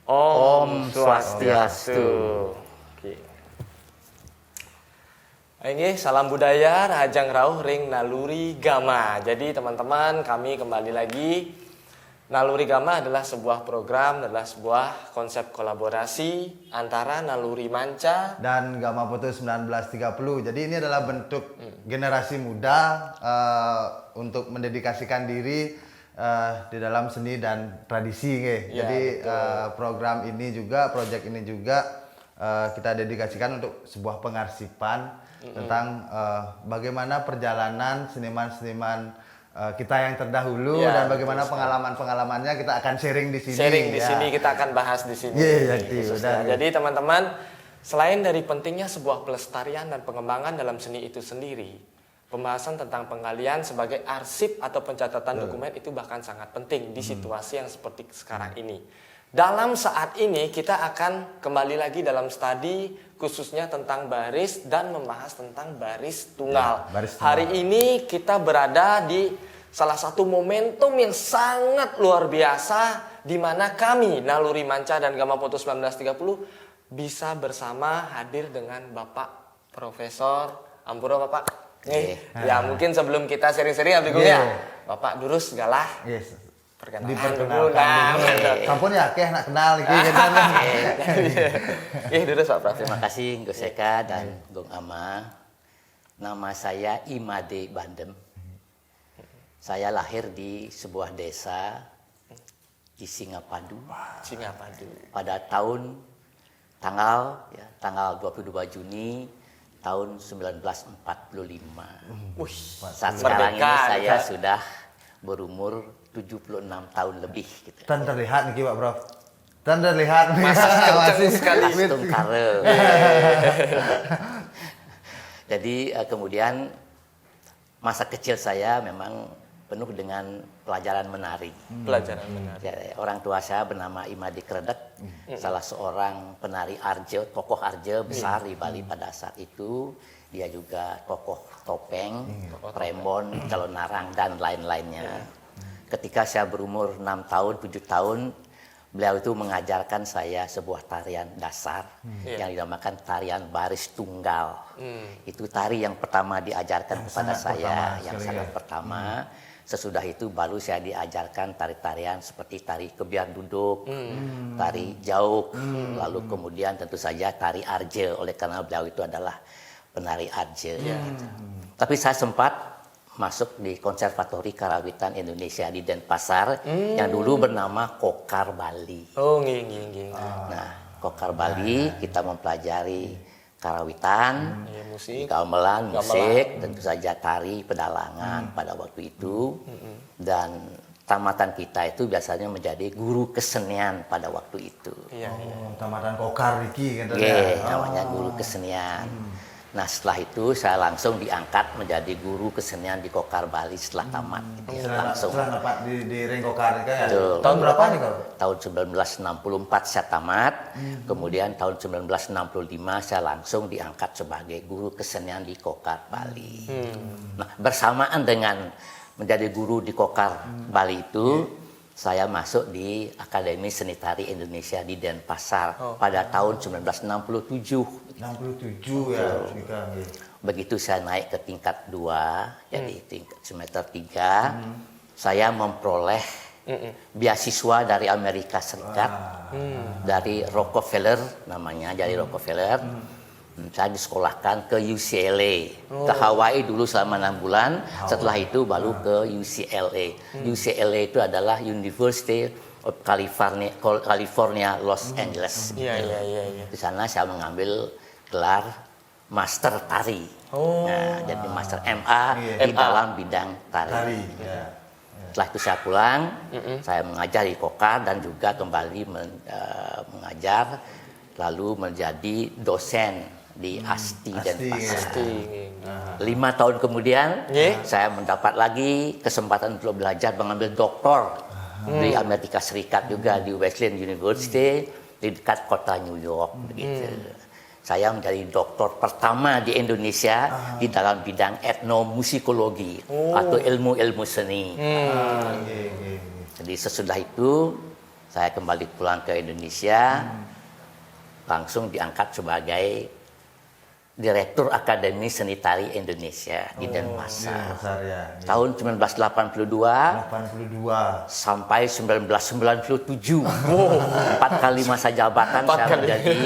Om Swastiastu. Oke. Ini salam budaya Rajang Rauh Ring Naluri Gama. Jadi teman-teman, kami kembali lagi. Naluri Gama adalah sebuah program, adalah sebuah konsep kolaborasi antara Naluri Manca dan Gama Putu 1930. Jadi ini adalah bentuk generasi muda untuk mendedikasikan diri di dalam seni dan tradisi. Ya, jadi program ini juga, proyek ini juga kita dedikasikan untuk sebuah pengarsipan tentang bagaimana perjalanan seniman-seniman kita yang terdahulu ya, dan bagaimana pengalaman-pengalamannya kita akan sharing di sini. Sharing di sini, kita akan bahas di sini. Jadi teman-teman, selain dari pentingnya sebuah pelestarian dan pengembangan dalam seni itu sendiri, pembahasan tentang penggalian sebagai arsip atau pencatatan dokumen itu bahkan sangat penting di situasi yang seperti sekarang ini. Dalam saat ini kita akan kembali lagi dalam studi khususnya tentang baris dan membahas tentang baris tunggal. Baris tunggal. Hari ini kita berada di salah satu momentum yang sangat luar biasa di mana kami Naluri Manca dan Gama Putu 1930 bisa bersama hadir dengan Bapak Profesor Ampuro Bapak. Ya mungkin sebelum kita sharing-sharing ya Bapak Durus Galah. Perkenalan dulu. Kampun ya keh nak kenal iki Durus Pak Prof. Terima kasih Gus Eka dan Gung Ama. Nama saya Imade Bandem. Saya lahir di sebuah desa di Singapadu. Pada tanggal 22 Juni tahun 1945. Saat sekarang ini saya sudah berumur 76 tahun lebih gitu. Dan terlihat nih Pak Prof. Dan terlihat masih kenceng sekali. Jadi kemudian masa kecil saya memang penuh dengan pelajaran menari. Orang tua saya bernama Imade Kredek, salah seorang penari Arjo, tokoh Arjo besar di Bali pada saat itu. Dia juga tokoh topeng, rembon, calon narang dan lain-lainnya. Ketika saya berumur 6 tahun, 7 tahun, beliau itu mengajarkan saya sebuah tarian dasar yang dinamakan tarian baris tunggal. Itu tari yang pertama diajarkan kepada saya, yang sangat pertama. Sesudah itu baru saya diajarkan tari-tarian seperti tari kebiar duduk, tari jauk, lalu kemudian tentu saja tari arje, oleh karena beliau itu adalah penari arje. Tapi saya sempat masuk di Konservatori Karawitan Indonesia di Denpasar yang dulu bernama Kokar Bali. Nah, Kokar Bali kita mempelajari karawitan, gamelan, musik, tentu saja tari, pedalangan pada waktu itu. Dan tamatan kita itu biasanya menjadi guru kesenian pada waktu itu. Tamatan Kokar iki kan. Namanya guru kesenian. Nah setelah itu saya langsung diangkat menjadi guru kesenian di Kokar Bali setelah tamat. Setelah dapat di Ring Kokar kan? Tahun berapa nih kalau? Tahun 1964 saya tamat. Kemudian tahun 1965 saya langsung diangkat sebagai guru kesenian di Kokar Bali. Nah bersamaan dengan menjadi guru di Kokar Bali itu, saya masuk di Akademi Seni Tari Indonesia di Denpasar pada tahun 1967. 67 ya. Begitu saya naik ke tingkat 2, jadi tingkat semester 3, saya memperoleh beasiswa dari Amerika Serikat, dari Rockefeller namanya, dari Rockefeller. Saya disekolahkan ke UCLA, ke Hawaii dulu selama 6 bulan. Setelah itu baru ke UCLA. UCLA itu adalah University of California Los Angeles. Di sana saya mengambil gelar Master Tari. Nah, jadi Master MA di dalam bidang tari. Setelah itu saya pulang, saya mengajar di Kokar dan juga kembali mengajar, lalu menjadi dosen di ASTI Denpasar. 5 tahun kemudian saya mendapat lagi kesempatan untuk belajar mengambil doktor di Amerika Serikat juga di Wesleyan University di dekat kota New York begitu. Saya menjadi doktor pertama di Indonesia di dalam bidang etnomusikologi atau ilmu-ilmu seni. Jadi sesudah itu Saya kembali pulang ke Indonesia, langsung diangkat sebagai Direktur Akademi Seni Tari Indonesia di Denpasar. Ya. Tahun 1982 sampai 1997. 4 kali masa jabatan saya menjadi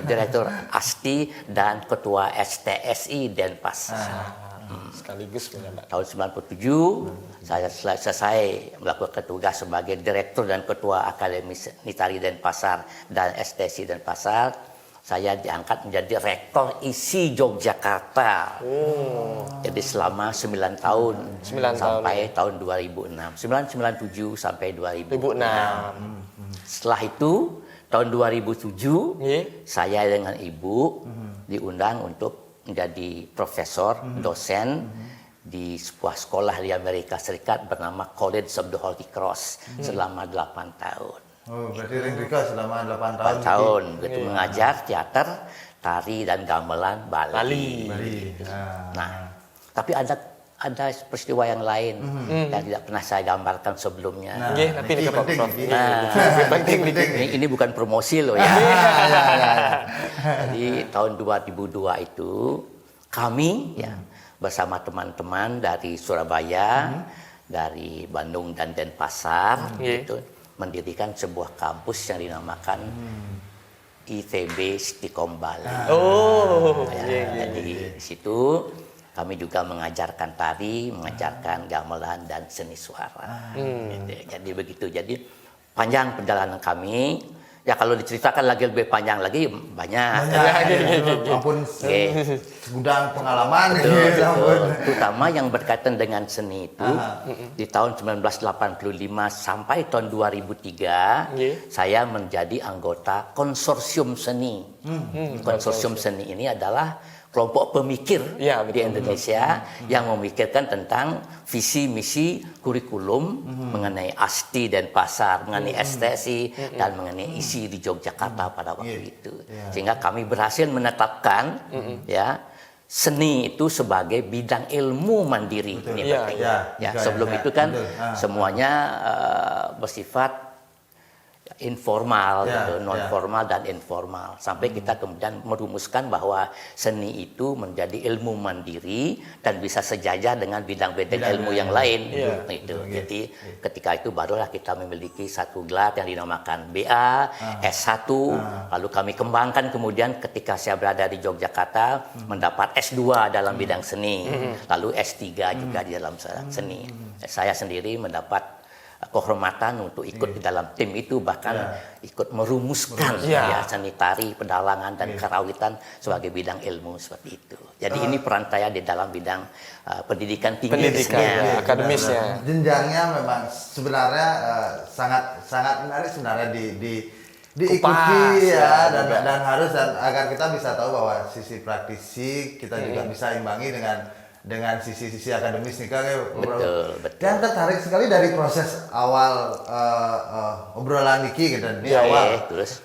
Direktur ASTI dan Ketua STSI Denpasar. Sekaligus menjabat. Tahun 97 saya selesai melakukan tugas sebagai Direktur dan Ketua Akademi Seni Tari Denpasar dan STSI Denpasar. Saya diangkat menjadi Rektor ISI Yogyakarta. Jadi selama 9 tahun sampai tahun 2006. 1997 sampai 2006. Setelah itu tahun 2007 saya dengan Ibu diundang untuk menjadi profesor, dosen di sebuah sekolah di Amerika Serikat bernama College of the Holy Cross selama 8 tahun. Oh, berarti Ringrika selama 8 tahun. 8 tahun gitu mengajar teater, tari dan gamelan Bali. Nah, tapi ada peristiwa yang lain yang tidak pernah saya gambarkan sebelumnya. Nanti ini Prof. Ini bukan promosi loh ya. Jadi tahun 2002 itu kami ya bersama teman-teman dari Surabaya, dari Bandung dan Denpasar gitu mendirikan sebuah kampus yang dinamakan ITB Stikom Bali. Jadi di situ kami juga mengajarkan tari, mengajarkan gamelan dan seni suara. Jadi begitu. Jadi panjang perjalanan kami. Ya kalau diceritakan lagi lebih panjang lagi banyak. Ampun, segudang pengalaman. Betul. Terutama yang berkaitan dengan seni itu di tahun 1985 sampai tahun 2003 saya menjadi anggota konsorsium seni. Konsorsium seni ini adalah kelompok pemikir di Indonesia yang memikirkan tentang visi misi kurikulum mengenai ASTI Denpasar, mengenai STSI dan mengenai ISI di Yogyakarta pada waktu itu. Sehingga kami berhasil menetapkan seni itu sebagai bidang ilmu mandiri. Sebelum itu kan semuanya bersifat informal, non formal dan informal. Sampai kita kemudian merumuskan bahwa seni itu menjadi ilmu mandiri dan bisa sejajar dengan bidang-bidang ilmu yang lain. Jadi ketika itu barulah kita memiliki satu gelar yang dinamakan BA, S1, lalu kami kembangkan kemudian ketika saya berada di Yogyakarta mendapat S2 dalam bidang seni, lalu S3 juga di dalam seni. Saya sendiri mendapat kehormatan untuk ikut di dalam tim itu, bahkan ikut merumuskan seni tari, pedalangan dan karawitan sebagai bidang ilmu seperti itu. Jadi ini peran saya di dalam bidang pendidikan tinggi, akademisnya. Jenjangnya memang sebenarnya sangat menarik sebenarnya diikuti dan harus agar kita bisa tahu bahwa sisi praktisi kita juga bisa imbangi dengan sisi-sisi akademis nih Kang. Betul. Dan tertarik sekali dari proses awal obrolan Niki gitu. Di awal terus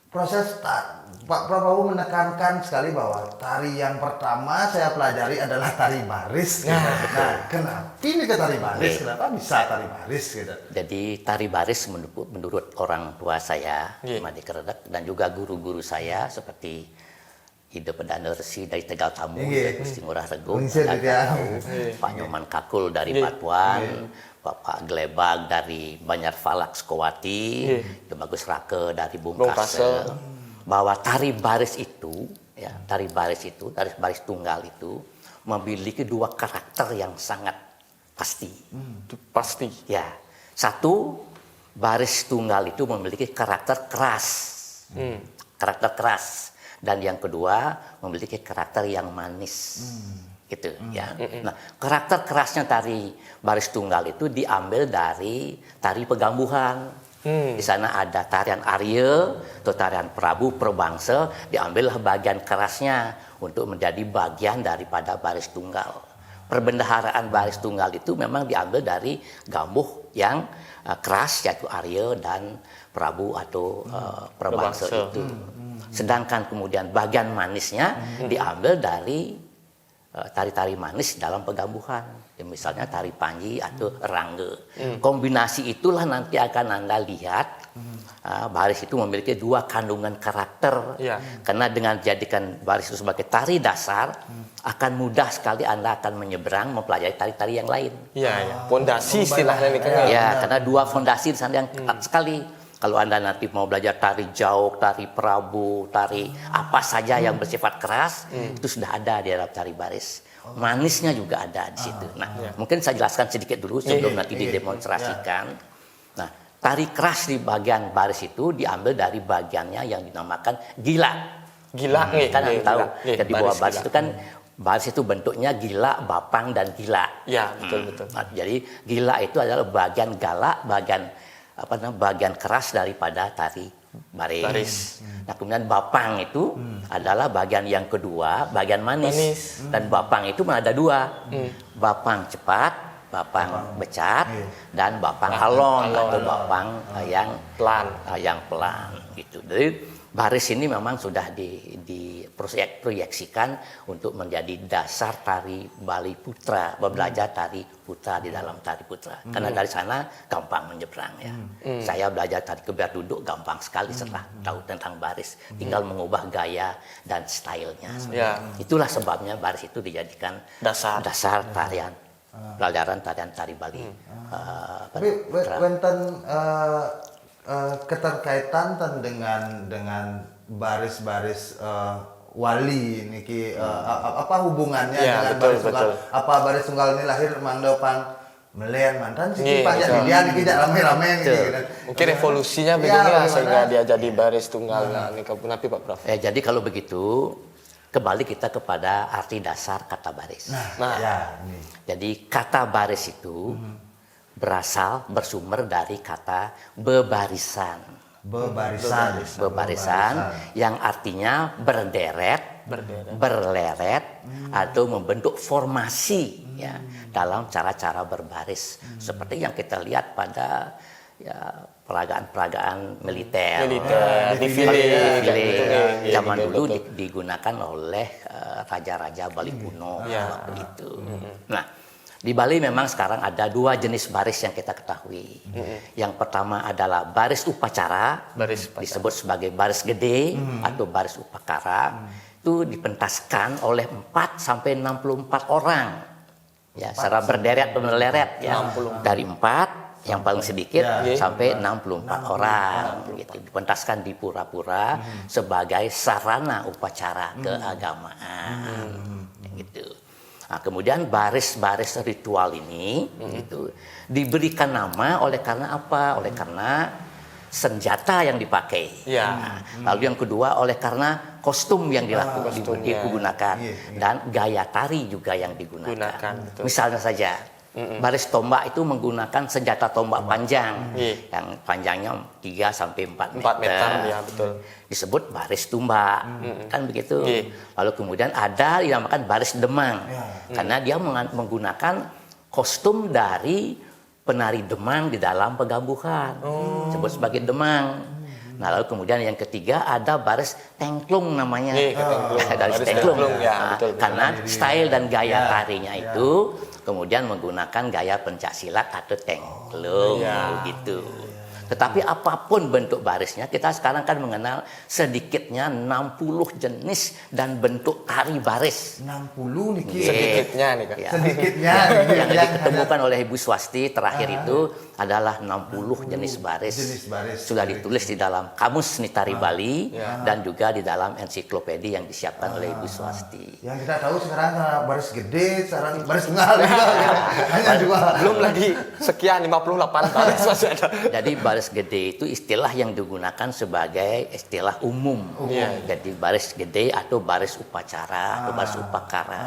proses Pak Prabowo menekankan sekali bahwa tari yang pertama saya pelajari adalah tari baris. Nah, kenapa ini ke tari baris? Kenapa bisa tari baris gitu? Jadi tari baris menurut orang tua saya, Madi Keredek, dan juga guru-guru saya seperti Ide Pedana Resi dari Tegal Tamu, Gusti Ngurah Rego, Pak Nyoman Kakul dari Batuan, Bapak Glebag dari Banjar Falak Sukowati, Bagus Rake dari Bungkase, bahwa tari baris itu, tari baris tunggal itu memiliki dua karakter yang sangat pasti. Pasti. Ya, satu, baris tunggal itu memiliki karakter keras, karakter keras. Dan yang kedua memiliki karakter yang manis, gitu ya. Nah, karakter kerasnya tari baris tunggal itu diambil dari tari Pegambuhan. Di sana ada tarian Arya atau tarian Prabu Perbangsa, diambillah bagian kerasnya untuk menjadi bagian daripada baris tunggal. Perbendaharaan baris tunggal itu memang diambil dari gambuh yang keras, yaitu Arya dan Prabu atau Perbangsa itu. Sedangkan kemudian bagian manisnya diambil dari tari-tari manis dalam Pegambuhan. misalnya tari Panji atau Rangge. Kombinasi itulah nanti akan Anda lihat baris itu memiliki dua kandungan karakter. Karena dengan jadikan baris itu sebagai tari dasar, akan mudah sekali Anda akan menyeberang mempelajari tari-tari yang lain. Fondasi istilahnya nih kan. Karena dua fondasi di sana yang ketat sekali. Kalau Anda nanti mau belajar tari jauk, tari prabu, tari apa saja yang bersifat keras, itu sudah ada di dalam tari baris. Manisnya juga ada di situ. Nah, mungkin saya jelaskan sedikit dulu sebelum nanti didemonstrasikan. Nah, tari keras di bagian baris itu diambil dari bagiannya yang dinamakan gila. Gila, kan Anda tahu. Jadi bawah baris itu kan baris itu bentuknya gila, bapang, dan gila. Betul. Nah, jadi gila itu adalah bagian galak, bagian keras daripada tari baris. Nah, kemudian bapang itu adalah bagian yang kedua, bagian manis. Dan bapang itu ada dua, bapang cepat, bapang becat, dan bapang alon atau bapang yang pelan gitu. Jadi baris ini memang sudah diproyeksikan untuk menjadi dasar tari Bali Putra, belajar tari putra di dalam tari putra. Karena dari sana gampang menyeberang ya. Saya belajar tari kebiar duduk gampang sekali setelah tahu tentang baris. Tinggal mengubah gaya dan stylenya. Itulah sebabnya baris itu dijadikan dasar tarian, pelajaran tarian tari Bali. Tapi wenten keterkaitan dengan baris-baris wali niki apa hubungannya dengan baris tunggal? Apa baris tunggal ini lahir mangdopang melen mantan sih pajak dia niki jak rame-rame niki. Mungkin evolusinya begini sehingga dia jadi baris tunggal. Nih tapi Pak Prof. Jadi kalau begitu kembali kita kepada arti dasar kata baris. Jadi kata baris itu bersumber dari kata bebarisan yang artinya berderet, berleret atau membentuk formasi ya dalam cara-cara berbaris seperti yang kita lihat pada peragaan militer defile zaman dulu digunakan oleh raja-raja Bali kuno waktu itu. Nah, di Bali memang sekarang ada dua jenis baris yang kita ketahui. Yang pertama adalah baris upacara, disebut sebagai baris gede atau baris upakara. Itu dipentaskan oleh 4 sampai 64 orang. Ya, secara berderet atau meleret ya. Dari 4 yang paling sedikit sampai 64 orang gitu. Dipentaskan di pura-pura sebagai sarana upacara keagamaan. Gitu. Nah, kemudian baris-baris ritual ini itu diberikan nama oleh karena apa? Oleh karena senjata yang dipakai. Lalu yang kedua oleh karena kostum yang digunakan dan gaya tari juga yang digunakan. Misalnya saja baris tombak itu menggunakan senjata tombak panjang yang panjangnya 3 sampai 4 meter. Ya, betul. Disebut baris tumbak, kan begitu. Lalu kemudian ada yang dinamakan baris demang, karena dia menggunakan kostum dari penari demang di dalam pegambuhan, disebut sebagai demang. Nah, lalu kemudian yang ketiga ada baris tengklung namanya, baris tengklung, karena style dan gaya tarinya itu kemudian menggunakan gaya pencaksilat atau tengklung, gitu. Tetapi apapun bentuk barisnya, kita sekarang kan mengenal sedikitnya 60 jenis dan bentuk tari baris. 60 nih. Sedikitnya nih Kak. Sedikitnya. Yang ditemukan oleh Ibu Swasti terakhir itu adalah 60 jenis baris. Sudah ditulis di dalam Kamus Seni Tari Bali dan juga di dalam ensiklopedia yang disiapkan oleh Ibu Swasti. Yang kita tahu sekarang baris gede, sekarang baris tunggal. Hanya dua. Belum lagi sekian 58 baris masih ada. Jadi baris gede itu istilah yang digunakan sebagai istilah umum. Jadi baris gede atau baris upacara atau baris upakara.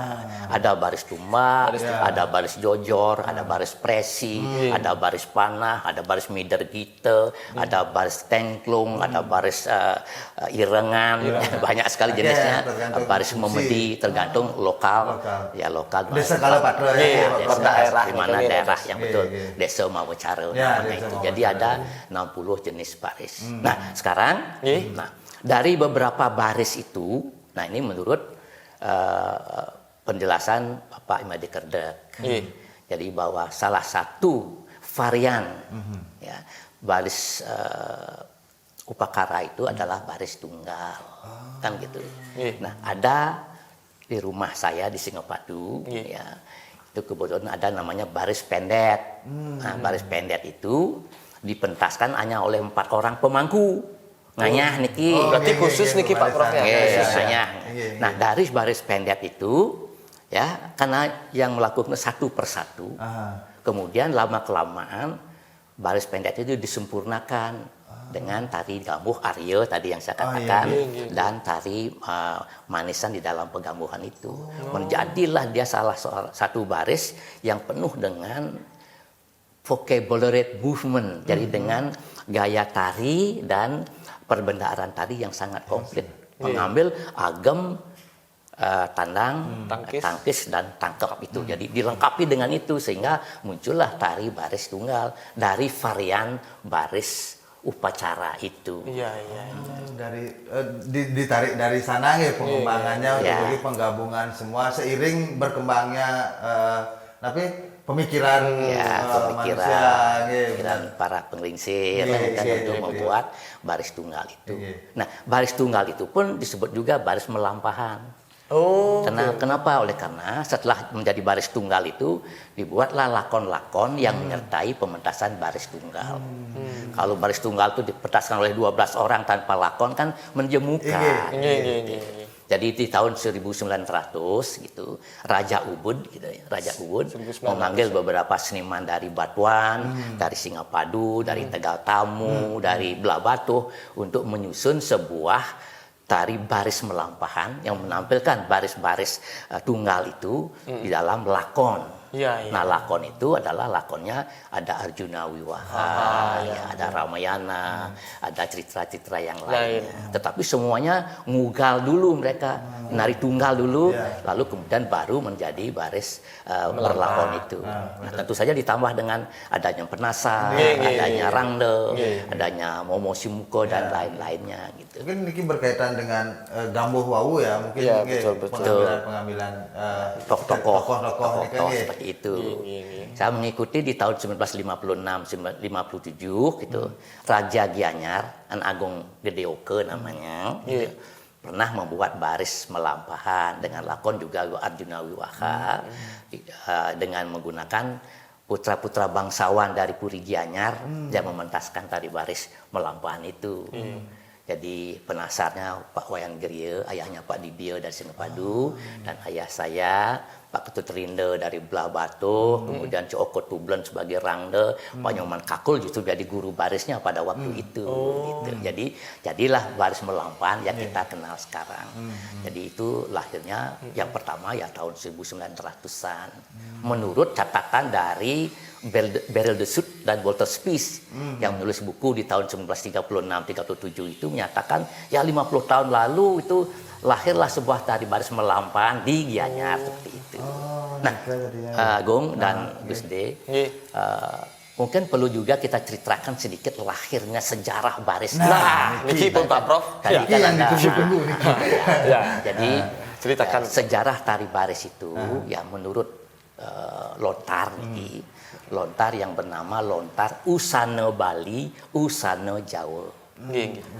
Ada baris tumbak, ada baris jojor, ada baris presi, ada baris panah, ada baris mider gite, ada baris tengklung, ada baris irengan, banyak sekali jenisnya. Baris memedi tergantung lokal. Ya lokal. Desa Kalapatra daerah di mana daerah yang betul. Desa Mawacara namanya itu. Jadi ada 60 jenis baris. Nah, sekarang dari beberapa baris itu, ini menurut penjelasan Bapak Imadi Kerdek. Jadi bahwa salah satu varian ya baris upakara itu adalah baris tunggal, kan gitu. Nah, ada di rumah saya di Singapadu, ya itu kebetulan ada namanya baris pendet. Nah, baris pendet itu dipentaskan hanya oleh 4 orang pemangku. Nganyah niki. Berarti khusus niki Pak Prof ya. Nganyah. Nah, dari baris pendet itu ya karena yang melakukan satu persatu. Kemudian lama kelamaan baris pendet itu disempurnakan dengan tari gambuh Arya tadi yang saya katakan dan tari manisan di dalam pegambuhan itu. Menjadilah dia salah satu baris yang penuh dengan vocabulary movement. Jadi dengan gaya tari dan perbendaharaan tari yang sangat komplit. Mengambil agam, tandang, tangkis dan tangkap itu. Jadi dilengkapi dengan itu sehingga muncullah tari baris tunggal dari varian baris upacara itu. Dari ditarik dari sana ya pengembangannya, jadi penggabungan semua seiring berkembangnya tapi pemikiran dan para penglingsir untuk membuat baris tunggal itu. Nah, baris tunggal itu pun disebut juga baris melampahan. Kenapa? Oleh karena setelah menjadi baris tunggal itu dibuatlah lakon-lakon yang menyertai pementasan baris tunggal. Kalau baris tunggal itu dipentaskan oleh 12 orang tanpa lakon kan menjemukan. Jadi di tahun 1900 gitu Raja Ubud gitu ya. Raja Ubud memanggil beberapa seniman dari Batuan, dari Singapadu, dari Tegal Tamu, dari Belah Batu untuk menyusun sebuah tari baris melampahan yang menampilkan baris-baris tunggal itu di dalam lakon. Nah, lakon itu adalah lakonnya ada Arjuna Wiwaha, ada Ramayana, ada cerita-cerita yang lainnya. Tetapi semuanya ngugal dulu mereka, nari tunggal dulu, lalu kemudian baru menjadi baris berlakon itu. Nah, tentu saja ditambah dengan adanya penasa, adanya rangde, adanya momo simuko dan lain-lainnya gitu. Mungkin ini berkaitan dengan gambuh wawu ya, mungkin pengambilan tokoh-tokoh seperti itu. Saya mengikuti di tahun 1956-57 gitu. Raja Gianyar, An Agung Gedeoke namanya. Gitu. Pernah membuat baris melampahan dengan lakon juga Arjuna Wiwaha dengan menggunakan putra-putra bangsawan dari Puri Gianyar yang mementaskan tari baris melampahan itu. Jadi penasarnya Pak Wayan Gerie, ayahnya Pak Dibio dari Singapadu, dan ayah saya Pak Ketut Rinde dari Belah Batu, kemudian Cok Tublen sebagai rangde, Pak Nyoman Kakul justru jadi guru barisnya pada waktu itu. Gitu. Jadi jadilah baris melampahan yang kita kenal sekarang. Jadi itu lahirnya yang pertama ya tahun 1900-an. Menurut catatan dari Beryl de Soot dan Walter Spies yang menulis buku di tahun 1936-37 itu menyatakan ya 50 tahun lalu itu lahirlah sebuah tari baris melampahan di Gianyar seperti itu. Nah, Agung dan Gus D, mungkin perlu juga kita ceritakan sedikit lahirnya sejarah baris. Niki pun Pak Prof. Tadi kan ada. Jadi ceritakan sejarah tari baris itu ya menurut lontar niki. Lontar yang bernama lontar Usana Bali, Usana Jawa.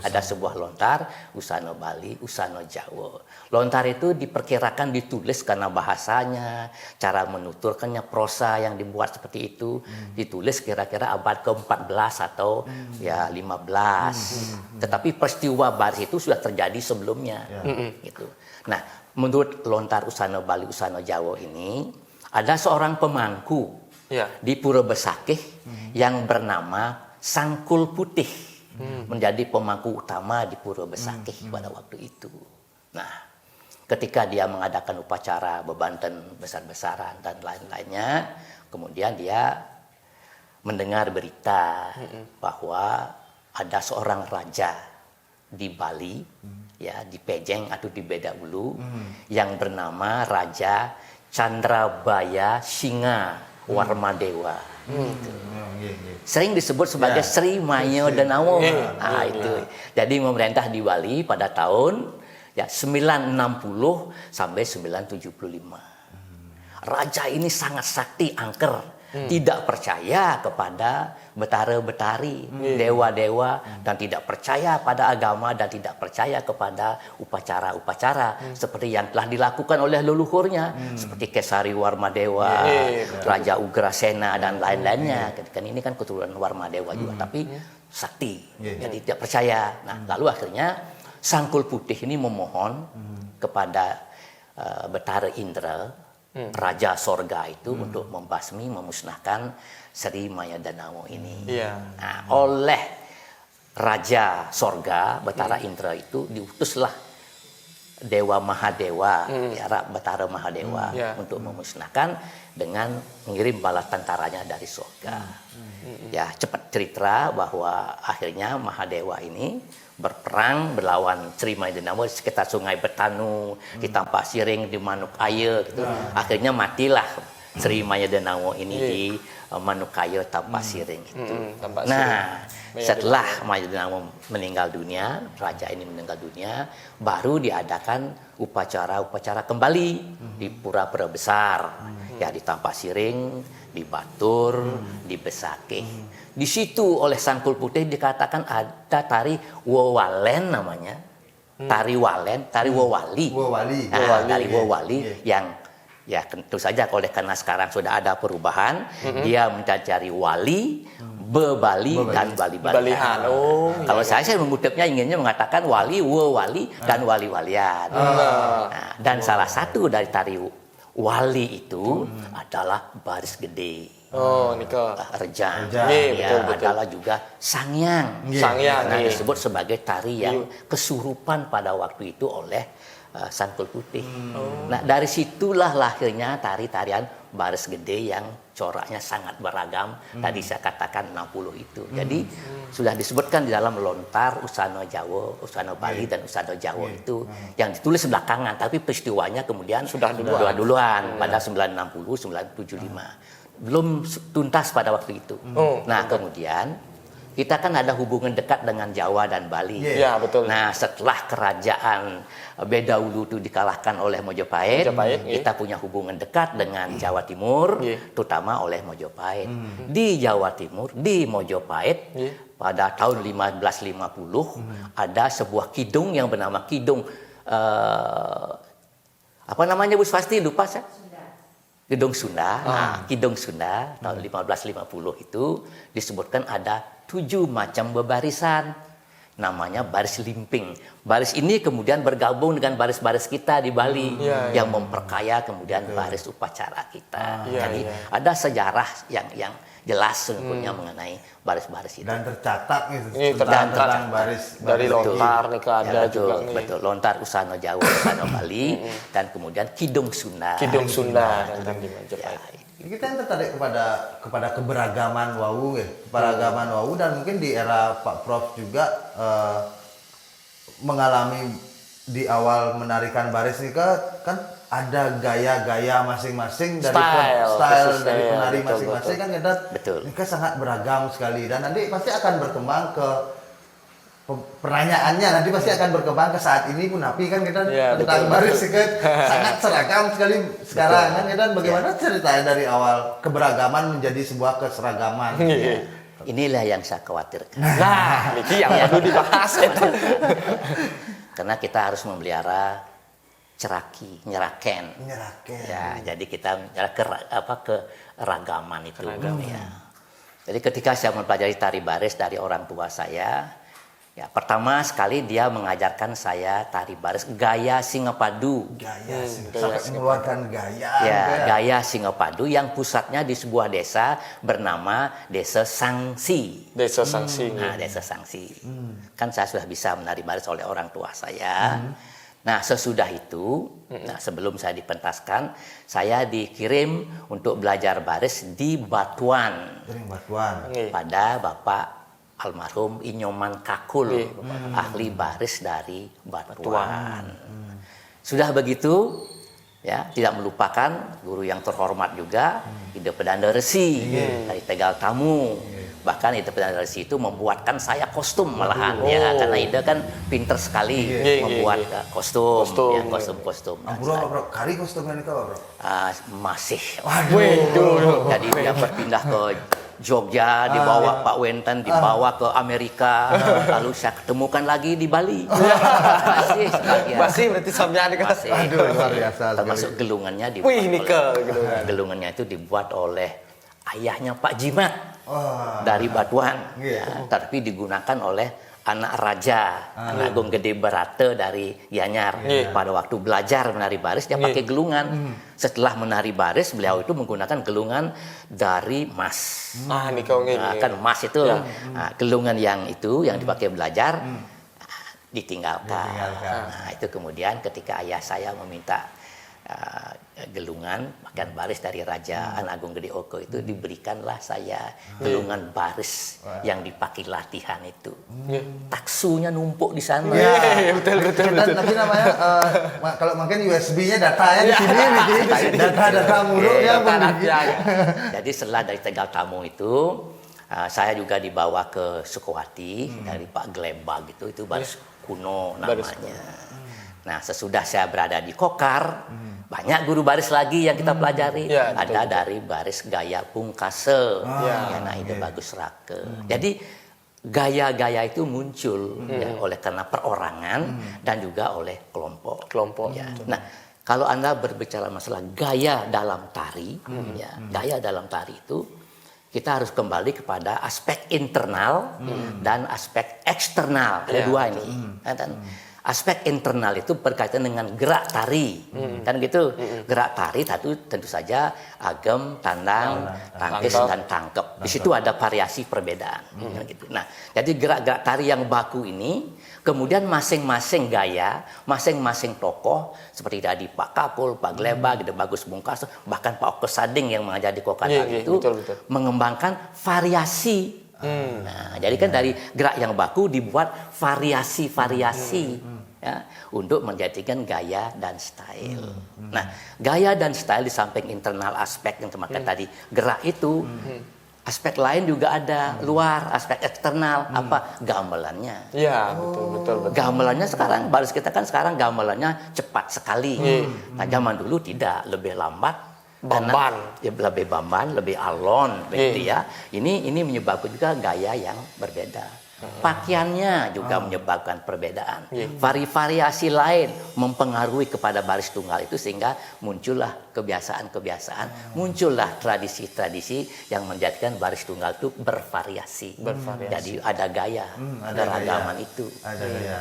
Ada sebuah lontar Usana Bali, Usana Jawa. Lontar itu diperkirakan ditulis karena bahasanya, cara menuturkannya, prosa yang dibuat seperti itu ditulis kira-kira abad ke-14 atau ya 15. Tetapi peristiwa baris itu sudah terjadi sebelumnya. Gitu. Nah, menurut lontar Usana Bali, Usana Jawa ini ada seorang pemangku di Pura Besakih yang bernama Sangkul Putih menjadi pemangku utama di Pura Besakih pada waktu itu. Nah, ketika dia mengadakan upacara bebanten besar-besaran dan lain-lainnya, kemudian dia mendengar berita bahwa ada seorang raja di Bali, ya di Pejeng atau di Bedahulu, yang bernama Raja Candrabaya Singa Warmadewa. Sering disebut sebagai Sri Mayo Denawo. Itu. Jadi memerintah di Bali pada tahun ya 960 sampai 975. raja ini sangat sakti, angker. Tidak percaya kepada betara-betari, dewa-dewa, dan tidak percaya pada agama, dan tidak percaya kepada upacara-upacara seperti yang telah dilakukan oleh leluhurnya, seperti Kesari Warmadewa, Raja Ugrasena, dan lain-lainnya. Kan ini kan keturunan Warmadewa juga, tapi sakti, jadi tidak percaya. Nah, lalu akhirnya Sangkul Putih ini memohon kepada Betara Indra, Raja Sorga itu, untuk membasmi, memusnahkan Sri Maya Danau ini. Nah, oleh Raja Sorga, Betara Indra itu diutuslah Dewa Mahadewa, Betara Mahadewa, untuk memusnahkan dengan mengirim bala tentaranya dari Sorga. Ya, cepat cerita bahwa akhirnya Mahadewa ini berperang melawan Sri Maya Danau di sekitar Sungai Betanu, di Tampak Siring, di Manukaya gitu. Akhirnya matilah Sri Maya Danau ini di Manukaya, Tampak Siring itu. Nah, setelah Maya Danau meninggal dunia, raja ini meninggal dunia, baru diadakan upacara-upacara kembali di pura-pura besar, ya di Tampak Siring, di Batur, di Besakih. Di situ oleh Sangkul Putih dikatakan ada tari Wowalen namanya, tari Walen, tari Wowali. Tari Wowali yang ya tentu saja karena sekarang sudah ada perubahan, dia mencari wali, bebali, dan bali-balian. Kalau saya mengutipnya inginnya mengatakan wali, wewali, dan wali-walian. Nah, dan salah satu dari tari wali itu adalah baris gede. Rejang. Betul. Adalah juga Sangyang. Nah, disebut sebagai tari yang kesurupan pada waktu itu oleh Sangkul Putih. Nah, dari situlah lahirnya tari-tarian baris gede yang coraknya sangat beragam. Tadi saya katakan 60 itu. Jadi sudah disebutkan di dalam lontar Usana Jawa, Usana Bali, dan Usana Jawa itu yang ditulis belakangan, tapi peristiwanya kemudian sudah duluan pada 960, 975. Belum tuntas pada waktu itu. Nah, kemudian kita kan ada hubungan dekat dengan Jawa dan Bali. Betul. Nah, setelah kerajaan Bedahulu itu dikalahkan oleh Mojopahit, kita punya hubungan dekat dengan Jawa Timur, terutama oleh Mojopahit. Di Jawa Timur, di Mojopahit, pada tahun 1550 ada sebuah kidung yang bernama Kidung apa namanya Bu Swasti, lupa saya. Kidung Sunda. Nah, Kidung Sunda tahun 1550 itu disebutkan ada 7 macam bebarisan. Namanya baris limping. Baris ini kemudian bergabung dengan baris-baris kita di Bali yang memperkaya kemudian baris upacara kita. Jadi ada sejarah yang jelas sebetulnya mengenai baris-baris itu. Dan tercatat tentang baris dari lontar nih ada juga nih. Betul, lontar Usana Jawa, Usana Bali, dan kemudian Kidung Sunda. Kidung Sunda tentang di Majapahit. Kita yang tertarik kepada keberagaman Wawu, keberagaman Wawu, dan mungkin di era Pak Prof juga mengalami di awal menarikan baris ini kan ada gaya-gaya masing-masing dari style dari penari masing-masing, kan kita ini kan sangat beragam sekali, dan nanti pasti akan berkembang ke pertanyaannya, nanti pasti akan berkembang ke saat ini pun, tapi kan kita tentang baris kan sangat seragam sekali sekarang kan kita, bagaimana ceritanya dari awal keberagaman menjadi sebuah keseragaman. Inilah yang saya khawatirkan. Nah, ini yang perlu dibahas itu. Karena kita harus memelihara nyeraken. Ya, jadi kita keragaman itu. Ya. Jadi ketika saya mempelajari tari baris dari orang tua saya, ya pertama sekali dia mengajarkan saya tari baris gaya Singapadu. Sampai mengeluarkan gaya. Ya, gaya Singapadu yang pusatnya di sebuah desa bernama Desa Sangsi. Desa Sangsi. Nah, Desa Sangsi. Kan saya sudah bisa menari baris oleh orang tua saya. Nah, sesudah itu, sebelum saya dipentaskan, saya dikirim untuk belajar baris di Batuan. Pada Bapak almarhum Inyoman Kakul, ahli baris dari Batuan. Sudah begitu, ya tidak melupakan guru yang terhormat juga, Ide Pedanda Resi dari Tegal Tamu. Bahkan Ida dari situ membuatkan saya kostum malahan ya, karena Ida kan pinter sekali membuat kostum. Bro, kari kostumnya nih bro? Masih. Waduh. Jadi dia berpindah ke Jogja, dibawa Pak Wenten, dibawa ke Amerika, lalu saya ketemukan lagi di Bali. Masih berarti sampean kan? Masih. Aduh, luar biasa. Termasuk gelungannya dibuat. Wih, gelungannya itu dibuat oleh ayahnya Pak Jimat dari Batuan, tapi digunakan oleh anak raja, anak Agung Gede Barata dari Gianyar. Pada waktu belajar menari baris dia pakai gelungan. Setelah menari baris beliau itu menggunakan gelungan dari mas. Kan mas itu gelungan yang dipakai belajar ditinggalkan. Nah, itu kemudian ketika ayah saya meminta gelungan pakaian baris dari Raja Agung Gede Oko itu, diberikanlah saya gelungan baris yang dipakai latihan itu. Taksunya numpuk di sana. Betul. Nanti namanya kalau mungkin USB-nya datanya di sini nih, data mulu ya. Jadi setelah dari Tegal Tamu itu saya juga dibawa ke Sukowati dari Pak Glebag itu baris kuno namanya. Nah, sesudah saya berada di Kokar, banyak guru baris lagi yang kita pelajari. Ada dari baris gaya pungkase, Ida Bagus Rake. Jadi gaya-gaya itu muncul oleh karena perorangan dan juga oleh kelompok. Ya. Nah, kalau Anda berbicara masalah gaya dalam tari, gaya dalam tari itu kita harus kembali kepada aspek internal dan aspek eksternal. Ada dua ini. Aspek internal itu berkaitan dengan gerak tari, kan gitu. Gerak tari tentu saja agem, tandang, tangkis dan tangkep. Di situ ada variasi perbedaan, gitu. Nah, jadi gerak-gerak tari yang baku ini, kemudian masing-masing gaya, masing-masing tokoh seperti tadi Pak Kapul, Pak Glebag, Ida Bagus Bungkas, bahkan Pak Oko Sading yang mengajar di Kokar itu mengembangkan variasi. Nah, jadi kan dari gerak yang baku dibuat variasi-variasi untuk menjadikan gaya dan style. Nah, gaya dan style di samping internal aspek yang termakan tadi gerak itu, aspek lain juga ada luar, aspek eksternal apa gamelannya. Ya, betul. Gamelannya sekarang baris kita kan sekarang gamelannya cepat sekali. Nah, zaman dulu tidak, lebih lambat. Lebih bamban, lebih alon, begitu ya. Ini menyebabkan juga gaya yang berbeda. Pakaiannya juga menyebabkan perbedaan. Variasi lain mempengaruhi kepada baris tunggal itu sehingga muncullah kebiasaan-kebiasaan, muncullah tradisi-tradisi yang menjadikan baris tunggal itu bervariasi. Jadi ada gaya, ada ragaman itu. Ada gaya.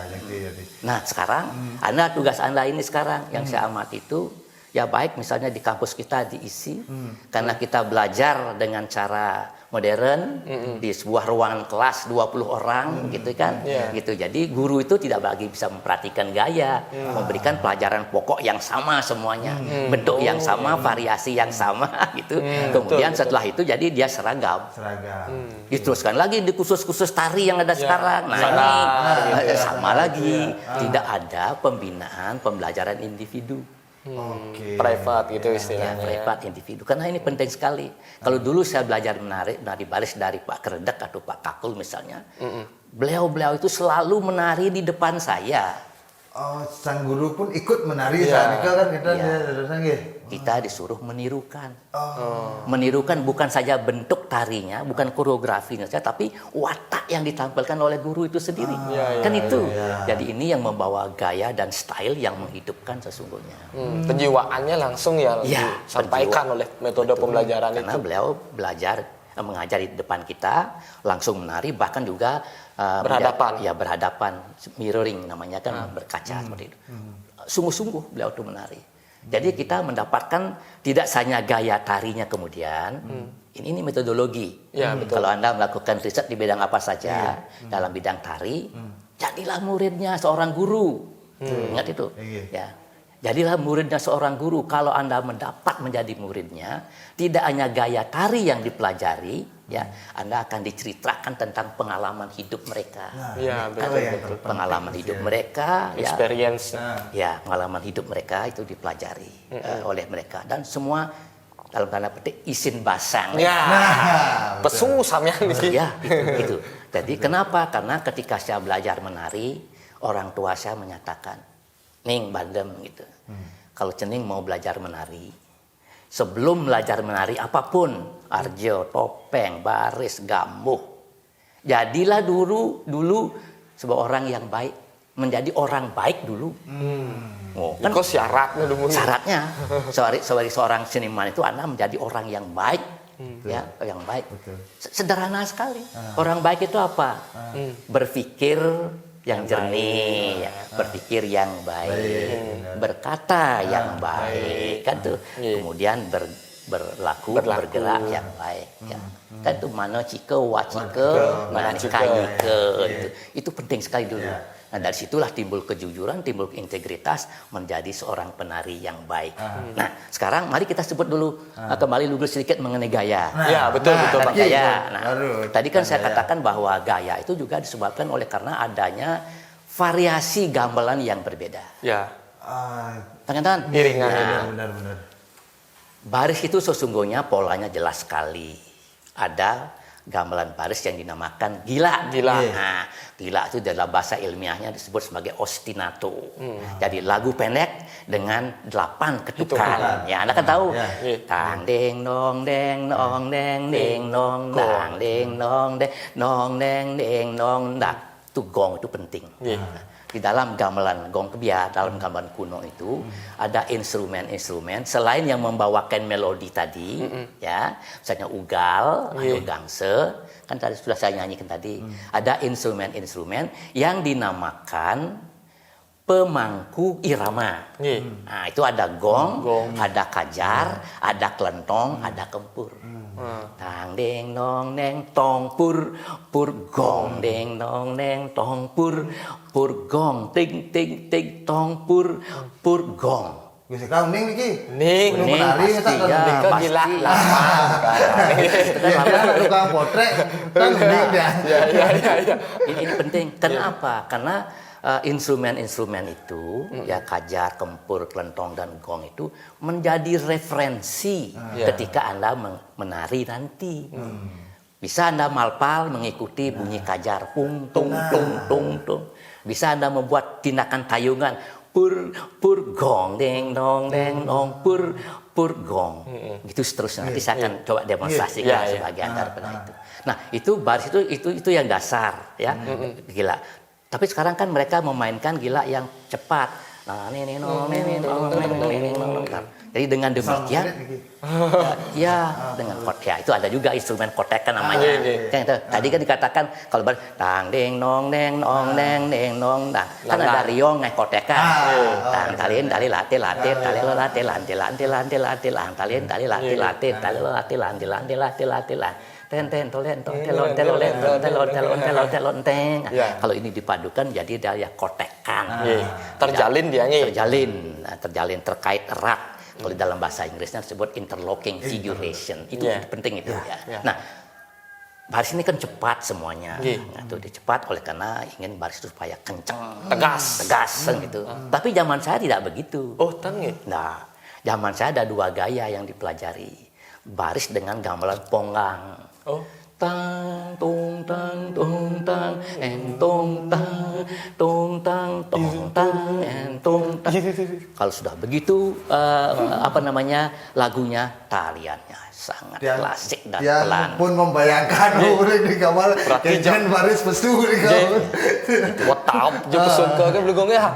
Nah, sekarang tugas Anda ini sekarang yang saya amati itu, ya baik misalnya di kampus kita diisi karena kita belajar dengan cara modern di sebuah ruangan kelas 20 orang gitu kan. Gitu. Jadi guru itu tidak lagi bisa memperhatikan gaya, memberikan pelajaran pokok yang sama semuanya, bentuk yang sama, variasi yang sama gitu. Kemudian setelah itu jadi dia seragam. Diteruskan lagi di khusus-khusus tari yang ada sekarang. Nah, ini sama lagi, tidak ada pembinaan pembelajaran individu. Private gitu istilahnya. Private individu. Karena ini penting sekali. Kalau dulu saya belajar menari baris dari Pak Keredek atau Pak Kakul misalnya, beliau itu selalu menari di depan saya. Sang guru pun ikut menari saat itu kan kita disuruh menirukan. Menirukan bukan saja bentuk tarinya, bukan koreografinya saja, tapi watak yang ditampilkan oleh guru itu sendiri. Jadi ini yang membawa gaya dan style yang menghidupkan sesungguhnya. Penjiwaannya langsung disampaikan oleh metode pembelajaran karena itu. Beliau mengajar di depan kita, langsung menari, bahkan juga berhadapan, mirroring namanya kan, berkaca seperti itu. Sungguh-sungguh beliau itu menari. Jadi kita mendapatkan tidak hanya gaya tarinya kemudian, ini metodologi. Kalau Anda melakukan riset di bidang apa saja, dalam bidang tari, jadilah muridnya seorang guru. Ingat itu. Jadilah muridnya seorang guru. Kalau Anda menjadi muridnya, tidak hanya gaya tari yang dipelajari, Anda akan diceritakan tentang pengalaman hidup mereka. Betul. Pengalaman hidup mereka, experience. Pengalaman hidup mereka itu dipelajari oleh mereka, dan semua dalam tanda petik isin basang. Ya. betul. Pesu sampean iki. Ya, itu. Jadi kenapa? Karena ketika saya belajar menari, orang tua saya menyatakan, "Ning bandem," gitu. Kalau cening mau belajar menari, sebelum belajar menari apapun, arjo, topeng, baris, gambuh, jadilah dulu sebuah orang yang baik, menjadi orang baik dulu. Oh, kan Kok syaratnya dulu? syaratnya sebagai seorang seniman itu Anda menjadi orang yang baik, ya, yang baik. Betul. Sederhana sekali. Orang baik itu apa? Berpikir yang jernih, ya. Berpikir yang baik, berkata yang baik, kan tuh. Kemudian berlaku, bergerak yang baik. Ya. Kan tuh mana cike, wacike, mana kayike, itu penting sekali dulu. Nah, dari situlah timbul kejujuran, timbul integritas, menjadi seorang penari yang baik. Nah, sekarang mari kita sebut dulu, kembali dulu sedikit mengenai gaya. Ya, betul Pak. Gaya. Nah, Baru, tadi kan saya gaya. katakan bahwa gaya itu juga disebabkan oleh karena adanya variasi gamelan yang berbeda. Ya. Tangan-tangan. Iringan. Nah, Benar. baris itu sesungguhnya polanya jelas sekali. Ada gamelan baris yang dinamakan gila. Nah, gila itu dalam bahasa ilmiahnya disebut sebagai ostinato. Jadi lagu pendek dengan 8 ketukan. Ya, Anda kan tahu. Tang deng nong deng nong deng deng nong dang deng nong deng nong deng deng nong dang. Itu gong itu penting. Di dalam gamelan gong kebia, dalam gamelan kuno itu ada instrumen-instrumen selain yang membawakan melodi tadi, ya, misalnya ugal atau gangse, kan tadi sudah saya nyanyikan tadi. Ada instrumen-instrumen yang dinamakan pemangku irama. Nah, itu ada gong, ada kajar, ada kelentong, ada kempur. Tang deng nong neng tong pur gong deng nong neng tong pur gong ting ting ting tong pur gong. Bisa kau ning iki. Ning menari pasti, tak ya, Nika pasti. gila. Kan tukang potret kan ning dia. Ya. Ini penting. Kenapa? Karena instrumen-instrumen itu, ya kajar, kempur, kelentong dan gong itu menjadi referensi ketika Anda menari nanti. Bisa Anda malpal mengikuti bunyi kajar, pung tung tung tung tung. Bisa Anda membuat tindakan tayungan, pur gong deng nong pur gong. Gitu seterusnya. Nanti saya akan coba demonstrasikan sebagian daripada itu. Nah, itu baris itu yang dasar, ya. Gila. Tapi sekarang kan mereka memainkan gila yang cepat. Nah, jadi dengan demikian, dengan kotek itu ada juga instrumen kotek kan namanya. Tadi kan dikatakan kalau tang deng nong deng nong deng deng nong dang, kan ada riong ngai kotekan. Tang talin tali late late tali late lante lante lante late lang talin tali late late tali late lante lante late late lang. Ten tolen telon teng. Kalau ini dipadukan jadi daya kotekan. Terjalin dia Terjalin terkait erat. Kalau dalam bahasa Inggrisnya disebut interlocking figuration. Itu penting itu ya. Nah, baris ini kan cepat semuanya. Nah, itu cepat oleh karena ingin baris itu supaya kencang, tegas gitu. Tapi zaman saya tidak begitu. Oh, tengit. Nah, zaman saya ada 2 gaya yang dipelajari. Baris dengan gamelan ponggang. Oh. Tang tung tang tung tang en tung tang tung tang tung tang en tung tang. Kalau sudah begitu lagunya, taliannya sangat klasik dan pelan. Dia pun membayangkan di kawal kejen baris pesu di kawal. Wotap je pesun ke belugong ya.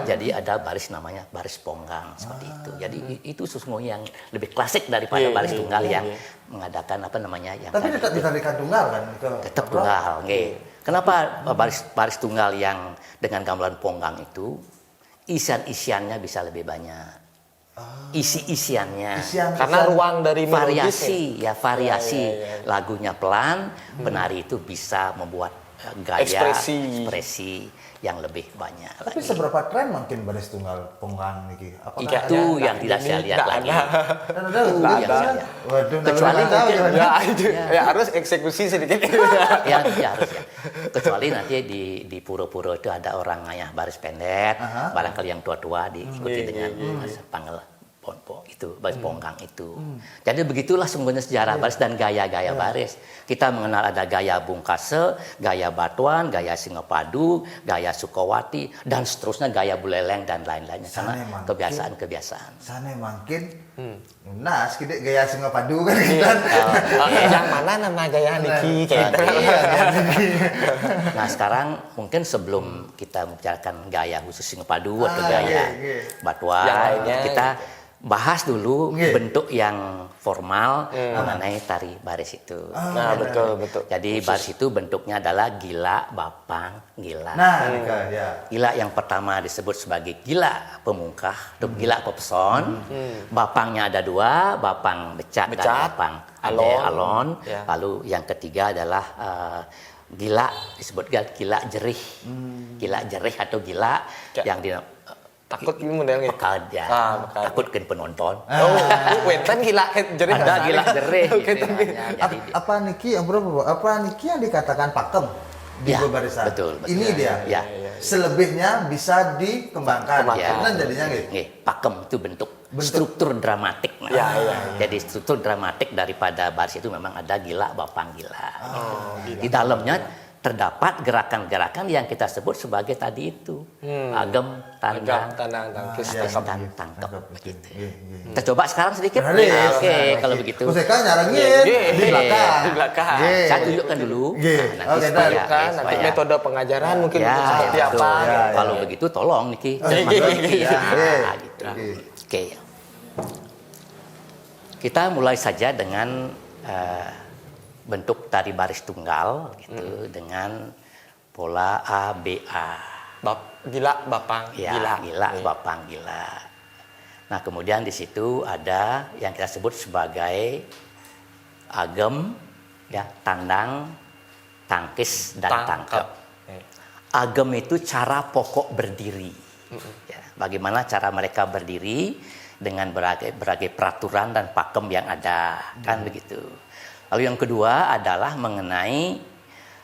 Jadi ada baris namanya baris ponggang seperti itu. Jadi itu sesungguhnya yang lebih klasik daripada baris tunggal yang mengadakan yang tapi tetap ditarikan tunggal kan? Tetap tunggal. Kenapa baris tunggal yang dengan gamelan ponggang itu isian-isiannya bisa lebih banyak? Isiannya karena ruang dari variasi lagunya pelan, penari itu bisa membuat gaya ekspresi yang lebih banyak. Tapi seberapa tren mungkin baris tunggal ponggang niki? Itu yang tidak saya lihat lagi. Kecuali harus eksekusi sedikit. Harus. Kecuali nanti di pura-pura itu ada orang ngayah baris pendek, barangkali yang tua-tua diikuti dengan panggil ponpo. itu, baris ponggang itu. Jadi begitulah sungguhnya sejarah baris dan gaya-gaya baris. Kita mengenal ada gaya Bungkase, gaya Batuan, gaya Singapadu, gaya Sukawati, dan seterusnya gaya Buleleng dan lain-lainnya. Karena kebiasaan-kebiasaan. Sana makin nas kita gaya Singapadu kan kita. Yang mana nama gaya Niki kayak gitu. Nah sekarang mungkin sebelum kita membicarakan gaya khusus Singapadu atau gaya Batuan, kita bahas dulu bentuk yang formal mengenai tari baris itu. Nah, betul. Jadi baris itu bentuknya adalah gila, bapang, gila. Nah, Gila yang pertama disebut sebagai gila pemungkah atau gila pepeson. Bapangnya ada dua, bapang becat dan bapang alon. Ya. Lalu yang ketiga adalah gila, disebut gila jerih. Gila jerih atau gila yang Takut ini modelnya. pekalja, takutkan penonton. Wenten gila jerih. Ada gila jerih. Gitu, Apa niki yang berapa? Apa niki yang dikatakan pakem di barisan? Betul. Ini dia. Ya. Selebihnya bisa dikembangkan. Karena jadinya gitu. Pakem itu bentuk struktur dramatik. Jadi struktur dramatik daripada baris itu memang ada gila, bapang, gila. Di dalamnya terdapat gerakan-gerakan yang kita sebut sebagai tadi itu agem, tandang, tangkis, dan tangkep begitu. Kita coba sekarang sedikit. Oke, kalau begitu. Pusaka nyarangnya di belakang. Di belakang. Saya tunjukkan dulu. Nanti nanti metode pengajaran mungkin seperti apa. Kalau begitu tolong Niki. Gitu. Oke. Kita mulai saja dengan bentuk tari baris tunggal gitu dengan pola ABA. Gila, bapang, gila, bapang, gila. Nah, kemudian di situ ada yang kita sebut sebagai agem, tandang, tangkis dan tangkep. Agem itu cara pokok berdiri. Bagaimana cara mereka berdiri dengan berbagai peraturan dan pakem yang ada, kan begitu. Lalu yang kedua adalah mengenai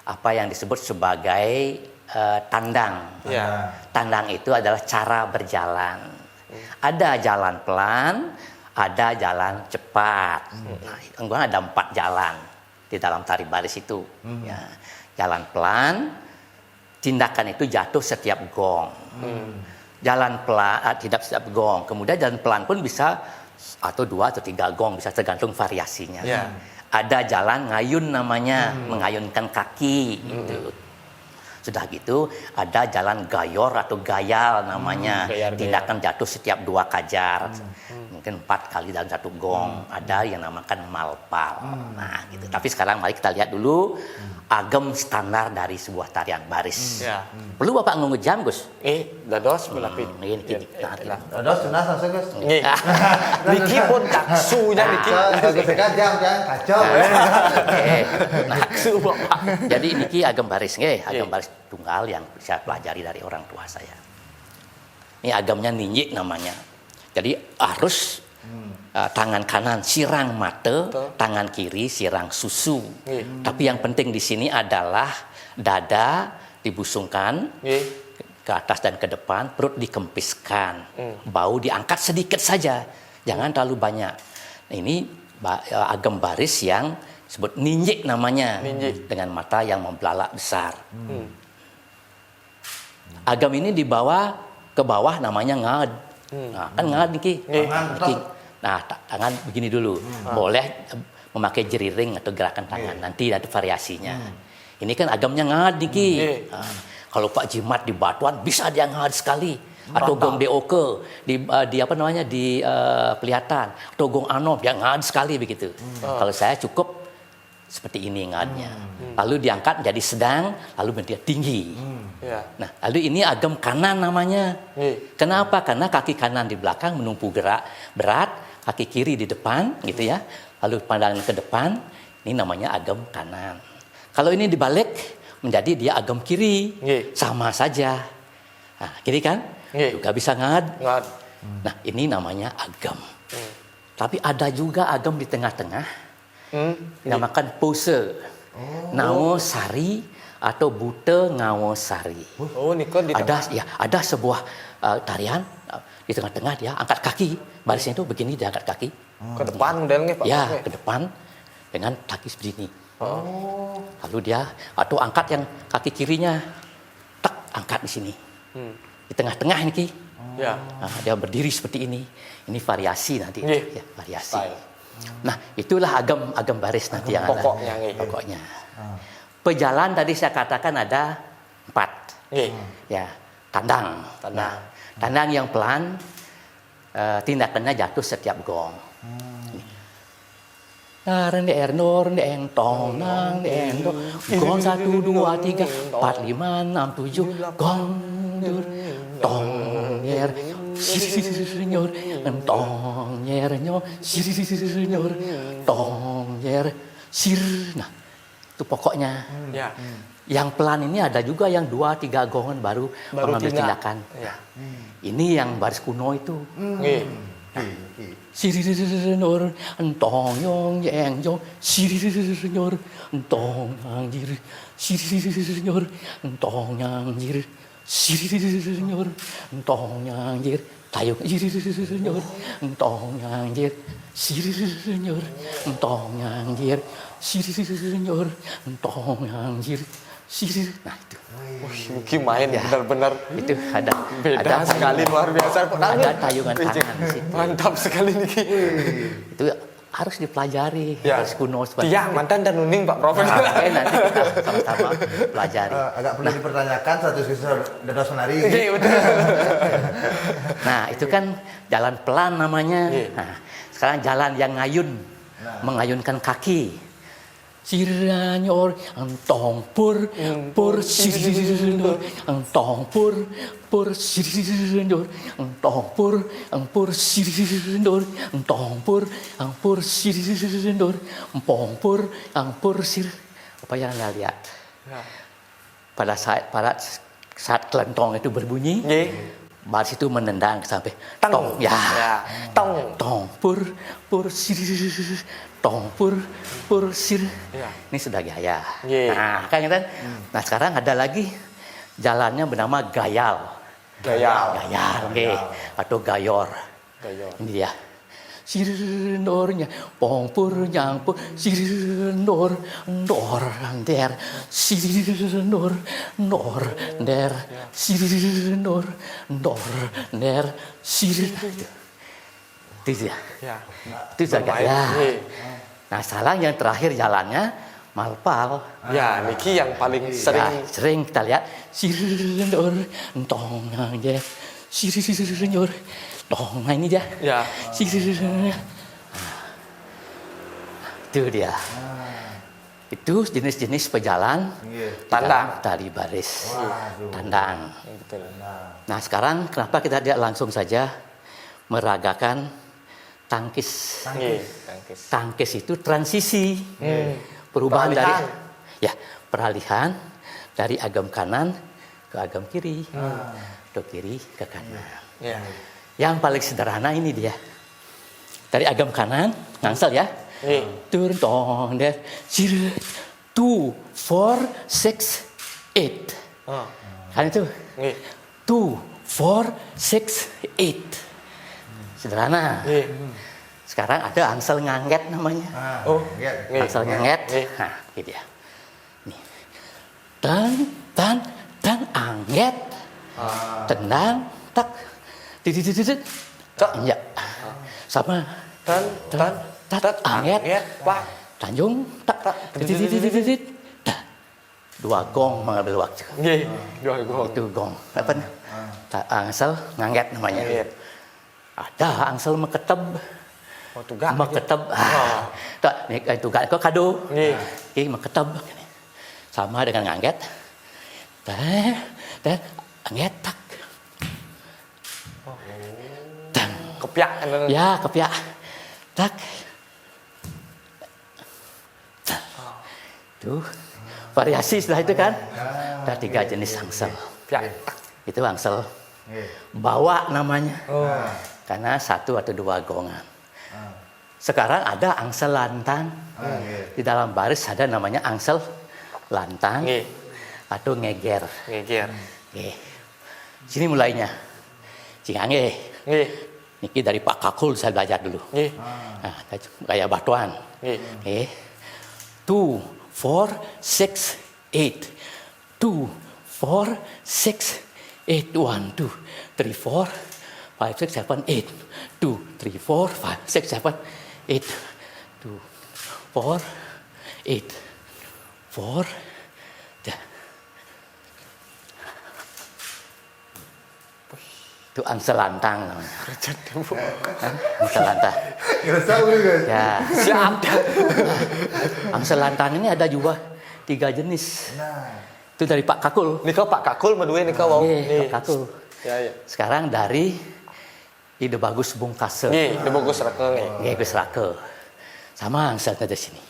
apa yang disebut sebagai tandang. Tandang itu adalah cara berjalan. Ada jalan pelan, ada jalan cepat. Nah, ada 4 jalan di dalam tari baris itu. Jalan pelan, tindakan itu jatuh setiap gong. Jalan pelan, tidak setiap gong. Kemudian jalan pelan pun bisa atau 2 atau 3 gong, bisa tergantung variasinya. Ada jalan ngayun namanya, mengayunkan kaki gitu. Sudah gitu ada jalan gayor atau gayal namanya, tindakan jatuh setiap 2 kajar. Mungkin 4 kali dalam 1 gong. Ada yang namakan malpal. Nah gitu. Tapi sekarang mari kita lihat dulu agem standar dari sebuah tarian baris. Perlu Bapak ngomong jam, Gus? Dados belapit. Dados tunas langsung Gus. Niki pun taksunya Niki. Jangan kacau. Naksu Bapak. Jadi niki agem baris agem baris tunggal yang saya pelajari dari orang tua saya. Ini agamnya ninjik namanya. Jadi harus tangan kanan sirang mate, tangan kiri sirang susu. Tapi yang penting di sini adalah dada dibusungkan ke atas dan ke depan, perut dikempiskan, bau diangkat sedikit saja, jangan terlalu banyak. Nah, ini agam baris yang disebut ninjik namanya, dengan mata yang membelalak besar. Agam ini dibawa ke bawah namanya ngad. Nah, kan ngad Niki. Nah, tangan begini dulu. Boleh memakai jeriring atau gerakan tangan. Nanti ada variasinya. Ini kan agamnya ngad Niki. Nah, kalau Pak Jimat di Batuan bisa dia ngad sekali. Atau gong DOK di apa namanya di Pelihatan. Atau gong Anop dia ngad sekali begitu. Kalau saya cukup seperti ini ngadnya. Lalu diangkat jadi sedang, lalu menjadi tinggi. Nah, lalu ini agam kanan namanya. Kenapa? Karena kaki kanan di belakang menumpu gerak berat, kaki kiri di depan, gitu ya. Lalu pandangan ke depan, ini namanya agam kanan. Kalau ini dibalik, menjadi dia agam kiri, sama saja. Nah, kiri kan? Juga bisa ngad. Nah, ini namanya agam. Tapi ada juga agam di tengah-tengah. Dinamakan pose. Nao sari atau Bute Ngawosari. Oh, niko di Ada sebuah tarian di tengah-tengah dia angkat kaki, barisnya itu begini, dia angkat kaki. Ke depan modelnya Pak. Ya, ke depan dengan kaki begini. Lalu dia atau angkat yang kaki kirinya, tak angkat di sini. Di tengah-tengah ini Ki. Ya. Nah, dia berdiri seperti ini. Ini variasi nanti. Nggih. Ya, variasi. Nah, itulah agam baris nanti yang pokoknya, ada. nggih. Pokoknya. Pejalan tadi saya katakan ada 4. Nggih. Ya, tandang. Tandang yang pelan, tindakannya jatuh setiap gong. Nor deng tong nang deng dong, gong 1 2 3 4 5 6 7 gong dur tong nyer nyor tong nyer nyor nyor tong nyer sir. Nah, itu pokoknya. Ya. Yang pelan ini ada juga yang 2 3 gongan baru mengambil tindakan. Ya. Ini yang baris kuno itu. Nggih. Sirir entong yong yang yong sirir entong anjir sirir entong anjir sirir entong anjir tayung sirir entong anjir sirir entong anjir sirir entong anjir sirir. Nah itu. Niki main benar-benar Itu ada beda sekali, luar biasa. Ada tayungan tangan di situ. Mantap sekali niki. Itu harus dipelajari, Ya. harus kuno seperti Tiang, mantan dan nuning Pak Prof. Oke, nanti kita sama-sama pelajari. Agak perlu dipertanyakan status Dados Menari. Nggih, betul. Nah, itu kan jalan pelan namanya. Iya. Nah, sekarang jalan yang ngayun, mengayunkan kaki. Siranyor antong pur siranyor antong pur siranyor antong pur siranyor antong pur siranyor empong pur sir. Apa yang Anda lihat? Ya. Pada saat kelentong itu berbunyi, Nggih. baris itu menendang sampai Tang. tong. Ya. Tong pur sir. Tong pur sir. Ya. Ini sudah gaya. Nggih. Nah, kan gitu. Nah, sekarang ada lagi jalannya bernama gayal. Gayal. Nggih. Atau gayor. Gayor. Ini dia. Sirnornya pongpur nyangpur sirnor nor der sirnor nor der sirnor nor der sir. Itu dia. Ya. Itu saja ya. Nggih. Nah, salah yang terakhir jalannya malpal. Ya, niki yang paling sering. Sering kita lihat sirnor tong ya sirnor tong. Nah, ini dia. Ya. Sirnor. Itu dia. Itu jenis-jenis pejalan Tandang. tali baris. Waduh. Tandang. Betul. Nah, sekarang kenapa kita tidak langsung saja meragakan tangkis? Nggih, tangkis. Tangkis itu transisi, perubahan peralihan dari agam kanan ke agam kiri, atau kiri ke kanan. Ya. Yang paling sederhana ini dia, dari agam kanan ngangsel ya, Nggih. turun tong der, 2 4 6 8, Oh. kan itu Nggih. 2 4 6 8, sederhana. Nggih. Sekarang ada angsel nganget namanya. Oh. Nggih. Nggih. Angsel nganget. Nggih. Nah, ini dia. Nih. Dan anget. Tendang, tak. Dididididid. Ya. Sama. Dan anget. Pak. Tanjung, tak. Dididididid. Dah. 2 gong mengambil waktu. Nggih. Dua gong. Itu gong. Apa? Angsel nganget namanya. Nggih. Ada angsel meketeb. Oh, tugak. Meketeb. Tak, nih tugak kok kado. Nggih. Ini meketeb. Sama dengan ngangget. Dan angget tak. Dan Kepiak kan. ya kepiak. Tak. Tuh. Variasi setelah itu kan. Ada 3 jenis angsel. Piak. Itu angsel Nggih. bawa namanya. Oh. Karena 1 atau 2 gongan. Sekarang ada angsel lantang. Nggih. Di dalam baris ada namanya angsel lantang. Nggih. atau ngeger. Ngeger. Nggih. Sini mulainya. Cingange. Nggih. Niki dari Pak Kakul saya belajar dulu. Nggih. Nah, gaya batuan. Nggih. Nggih. 2, 4, 6, 8. 2, 4, 6, 8. 1, 2, 3, 4, 5, 6, 7, 8. 2, 3, 4, 5, 6, 7, 8. 2, 4, 8. 4. Itu angsal lantang namanya. Angsal lantang. Ngerasa guys. Ya. Siap. Angsal lantang ini ada juga 3 jenis. Nah, Itu dari Pak Kakul. Nika Pak Kakul medue nika wau. Nih, Pak Kakul. Ya ya. Sekarang dari Ide Bagus Bungkase. Nggih, di bagus rekeng nggih. Nggih, Gus Rake. Sama angsalnya di sini.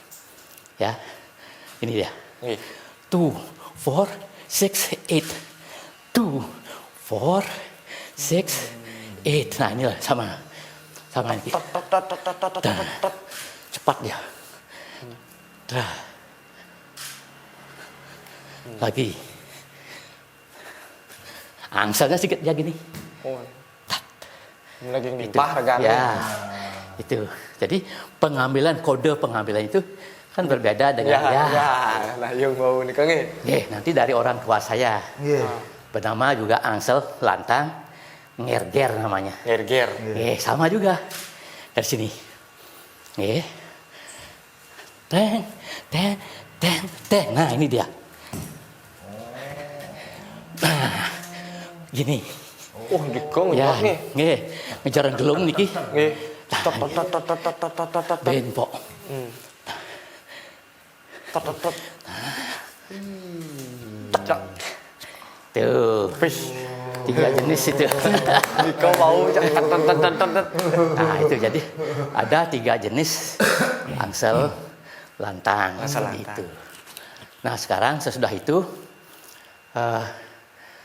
Ya. Ini dia. Nggih. 2, 4, 6, 8. 2, 4, 6, 8. Nah, inilah sama. Sama ini. Cepat dia. Dah. Lagi. Angsalnya sedikit ya gini. Oh. Lagi limpah regane. Ya. Itu. Jadi kode pengambilan itu kan berbeda dengan Nah, yang mau nika nggih. Nggih, nanti dari orang tua saya. iya. Bernama juga Angsel Lantang Ngerger namanya. Ngerger. Nggih, sama juga. Dari sini. Nggih. Teng, teng, teng, teng. Nah, ini dia. Nah, gini. Oh, nika Ya, nggih. nggih. Ngejaran gelung niki. Nggih. Tot tot tot tot tot tot tot tot tot. Benpok. Tot tot tot. Cak. Tuh. Fish. 3 jenis itu. Nika mau cak tot tot tot tot tot. Nah, itu jadi ada 3 jenis angsel lantang. Angsel seperti lantang. itu. Nah, sekarang sesudah itu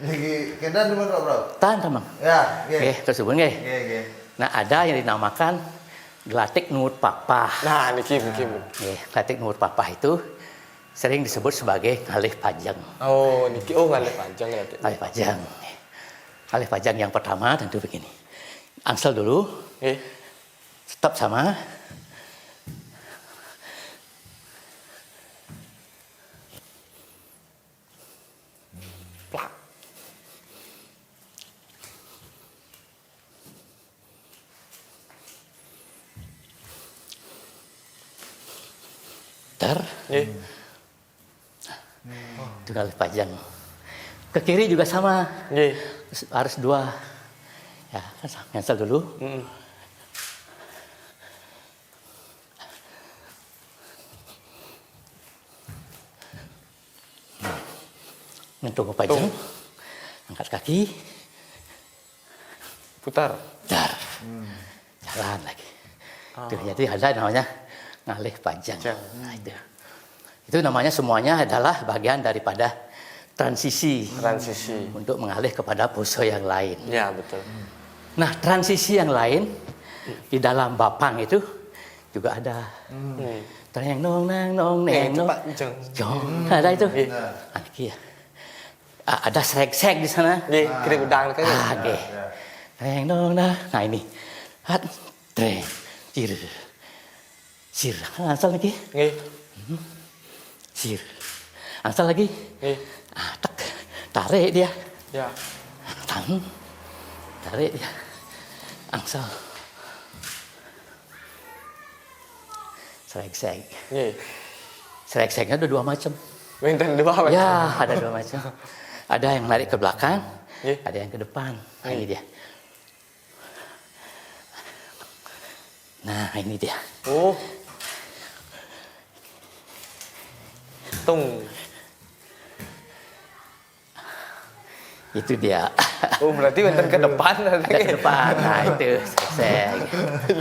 Jadi kita di mana bro? tahan teman. Ya, Oke, tersebut nggih. Oke. Nah, ada yang dinamakan gelatik nuwut papah. Nah, niki mungkin. Nggih, gelatik nuwut papah itu sering disebut sebagai ngalih pajang. Oh, niki ngalih panjang ya. Ngalih pajang. Ngalih pajang yang pertama tentu begini. Angsel dulu, Nggih. stop sama. Plak. Ter, Nggih. itu ngalih pajang. Ke kiri juga sama. Nggih. Harus 2. Ya, kan cancel dulu. Heeh. Ngentung pajang. Angkat kaki. Putar. Dar. Jalan lagi. Itu jadi ada namanya ngalih pajang. Nah, itu namanya semuanya adalah bagian daripada transisi untuk mengalih kepada pose yang lain. Ya, betul. Nah, transisi yang lain di dalam bapang itu juga ada. Teng nong nang nong neng nong. Pak jeng. Jong. Ada itu. Nggih. Iki ya. Ada sreg-sreg di sana. Nggih, kiri udang kan. Nggih. Teng nong nah. Nah, ini. Hat treng. Sir. Sir. Asal lagi. Nggih. Sir. Asal lagi. Nggih. Tak. Tarik dia. Ya. Tang. Tarik dia. Angsal. Sreg-sreg. Nggih. Sreg-sregnya ada 2 macam. Wenten dua Pak. Ya, ada 2 macam. Ada yang lari ke belakang, Nggih. ada yang ke depan. Nah, ini dia. Nah, ini dia. Oh. Tung. Itu dia. Oh, berarti wenten ke depan nanti. Ada ke depan. Nah, itu sreg.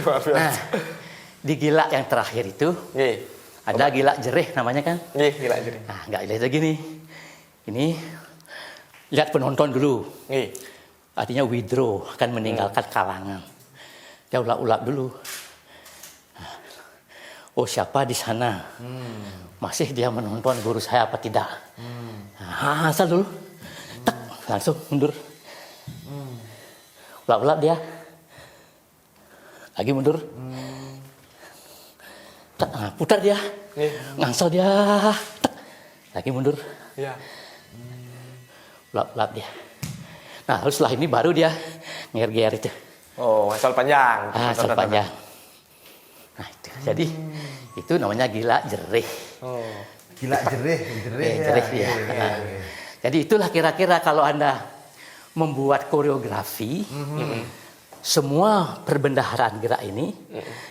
Luar biasa. Nah, di gila yang terakhir itu Nggih. ada gila jerih namanya kan? Nggih, gila jadi. Nah, nggak lihat gini. Ini lihat penonton dulu. Nggih. Artinya withdraw, akan meninggalkan kalangan. Dia ulap-ulap dulu. Nah, oh siapa di sana, masih dia menonton guru saya apa tidak. Nah, asal dulu, tak, langsung mundur. Ulap-ulap dia, lagi mundur. Tak, nah, putar dia, ngangsal dia, tak, lagi mundur. Ya. Ulap-ulap dia. Nah, lalu setelah ini baru dia nger-nger itu. Oh, asal panjang. Asal panjang. Nah, itu. Jadi itu namanya gila jerih. Oh. Gila jerih Jerih ya. Nah, jadi itulah kira-kira kalau Anda membuat koreografi, semua perbendaharaan gerak ini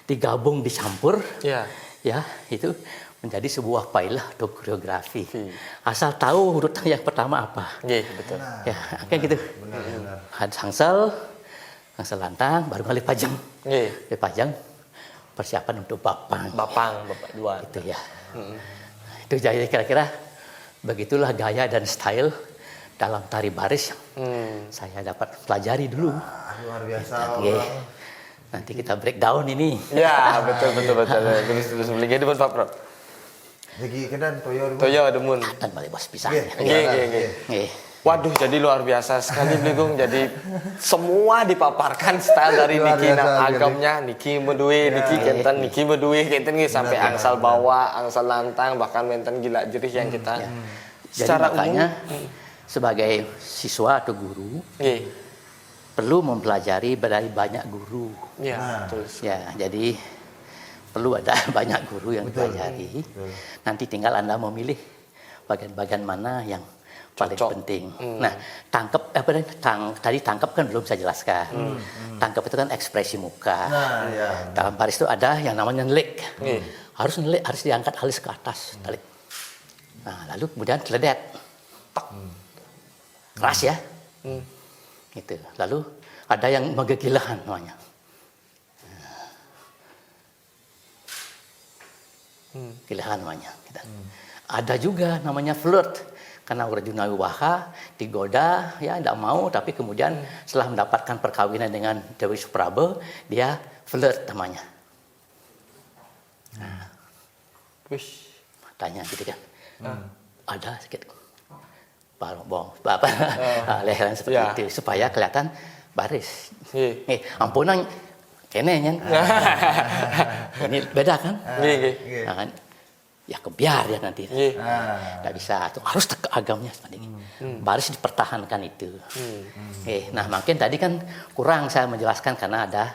digabung, dicampur, ya itu menjadi sebuah pailah atau koreografi. Asal tahu urutan yang pertama apa. Iya, betul. Ya, kayak gitu. Benar. Hangsal lantang, baru kali pajang. Iya. Pajang, persiapan untuk bapang. Bapak dua. Itu ya. Itu jadi kira-kira begitulah gaya dan style dalam tari baris yang saya dapat pelajari dulu. Luar biasa. Nanti kita breakdown ini. Ya, betul. Terus beli depan Pak Pro. Jadi kedan Toyo demun. Dan balik bos pisang. Nggih. Waduh, jadi luar biasa sekali Bligong. Jadi semua dipaparkan style dari Niki agamnya, Niki medue, Niki kenten, Niki medue, kenten sampai angsal bawah, angsal lantang, bahkan menten gila jerih yang kita secara makanya sebagai siswa atau guru perlu mempelajari dari banyak guru. Ya, betul. Ya, jadi perlu ada banyak guru yang dipelajari. Nanti tinggal Anda memilih bagian-bagian mana yang paling penting. Nah, tadi tangkap kan belum saya jelaskan. Tangkap itu kan ekspresi muka. Dalam baris itu ada yang namanya nelik. Harus nelik, harus diangkat alis ke atas, tarik. Nah, lalu kemudian teledet. Keras ya. Gitu. Lalu ada yang mengegilahan namanya. Gilahan namanya. Gitu. Ada juga namanya flirt. Karena Arjuna Wiwaha digoda, ya tidak mau, tapi kemudian setelah mendapatkan perkawinan dengan Dewi Supraba, dia flirt namanya. Nah, matanya gitu kan. Ada sedikit leheran seperti itu supaya kelihatan baris. Ampunan kene ini beda kan? Nah, kan? Ya kebiar ya nanti. Tidak bisa, harus agamnya seperti ini. Baris dipertahankan itu. Nah makin tadi kan kurang saya menjelaskan karena ada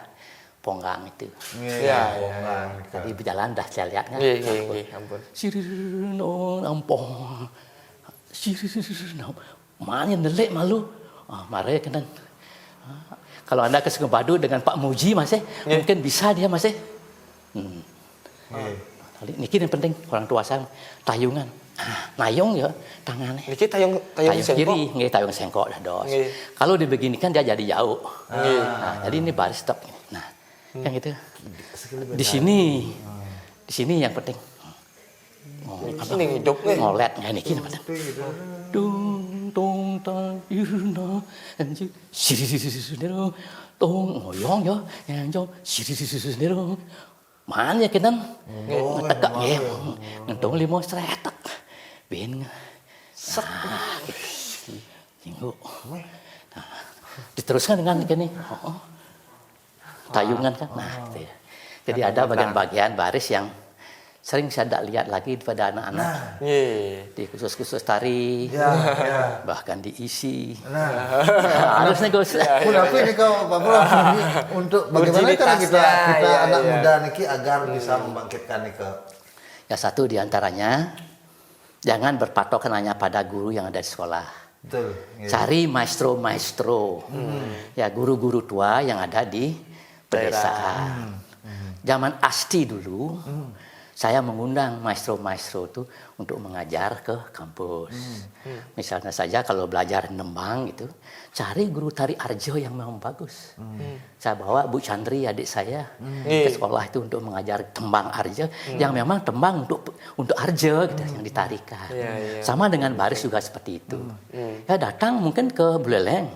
ponggang itu. Tadi berjalan dah saya lihatnya. Ampun. Sirino ampong. Sirino. Mana nelek malu. Mare kan. Kalau Anda ke Sungai Badu dengan Pak Muji masih mungkin bisa dia masih. Niki yang penting orang tua saya tayungan. Nayung ya tangannya. Niki tayung kiri, nggih tayung sengkok dah dos. Kalau dibeginikan dia jadi jauh. Nah, jadi ini baris stop. Nah, yang itu. Di sini yang penting. Ini hidup nih. Ngolet niki yang penting. Dung tung tang yuna anju siriro tung ngoyong ya yang jong siriro. Mana ya kinan ngetekak ya ngentung limo sretek ben tinggu diteruskan dengan gini tayungan kan jadi ada bagian-bagian baris yang sering saya tidak lihat lagi pada anak-anak di khusus-khusus tari bahkan diisi harusnya Gus. Tapi ini kau Pak Bro untuk bagaimana cara kita anak muda niki agar bisa membangkitkan ke ya satu diantaranya jangan berpatokan hanya pada guru yang ada di sekolah. Betul. Cari maestro ya guru-guru tua yang ada di pedesaan. Zaman Asti dulu saya mengundang maestro-maestro itu untuk mengajar ke kampus. Misalnya saja kalau belajar nembang gitu, cari guru tari Arjo yang memang bagus. Saya bawa Bu Chandri adik saya ke sekolah itu untuk mengajar tembang Arjo yang memang tembang untuk Arjo gitu, yang ditarikan. Sama dengan baris juga seperti itu. Ya datang mungkin ke Buleleng,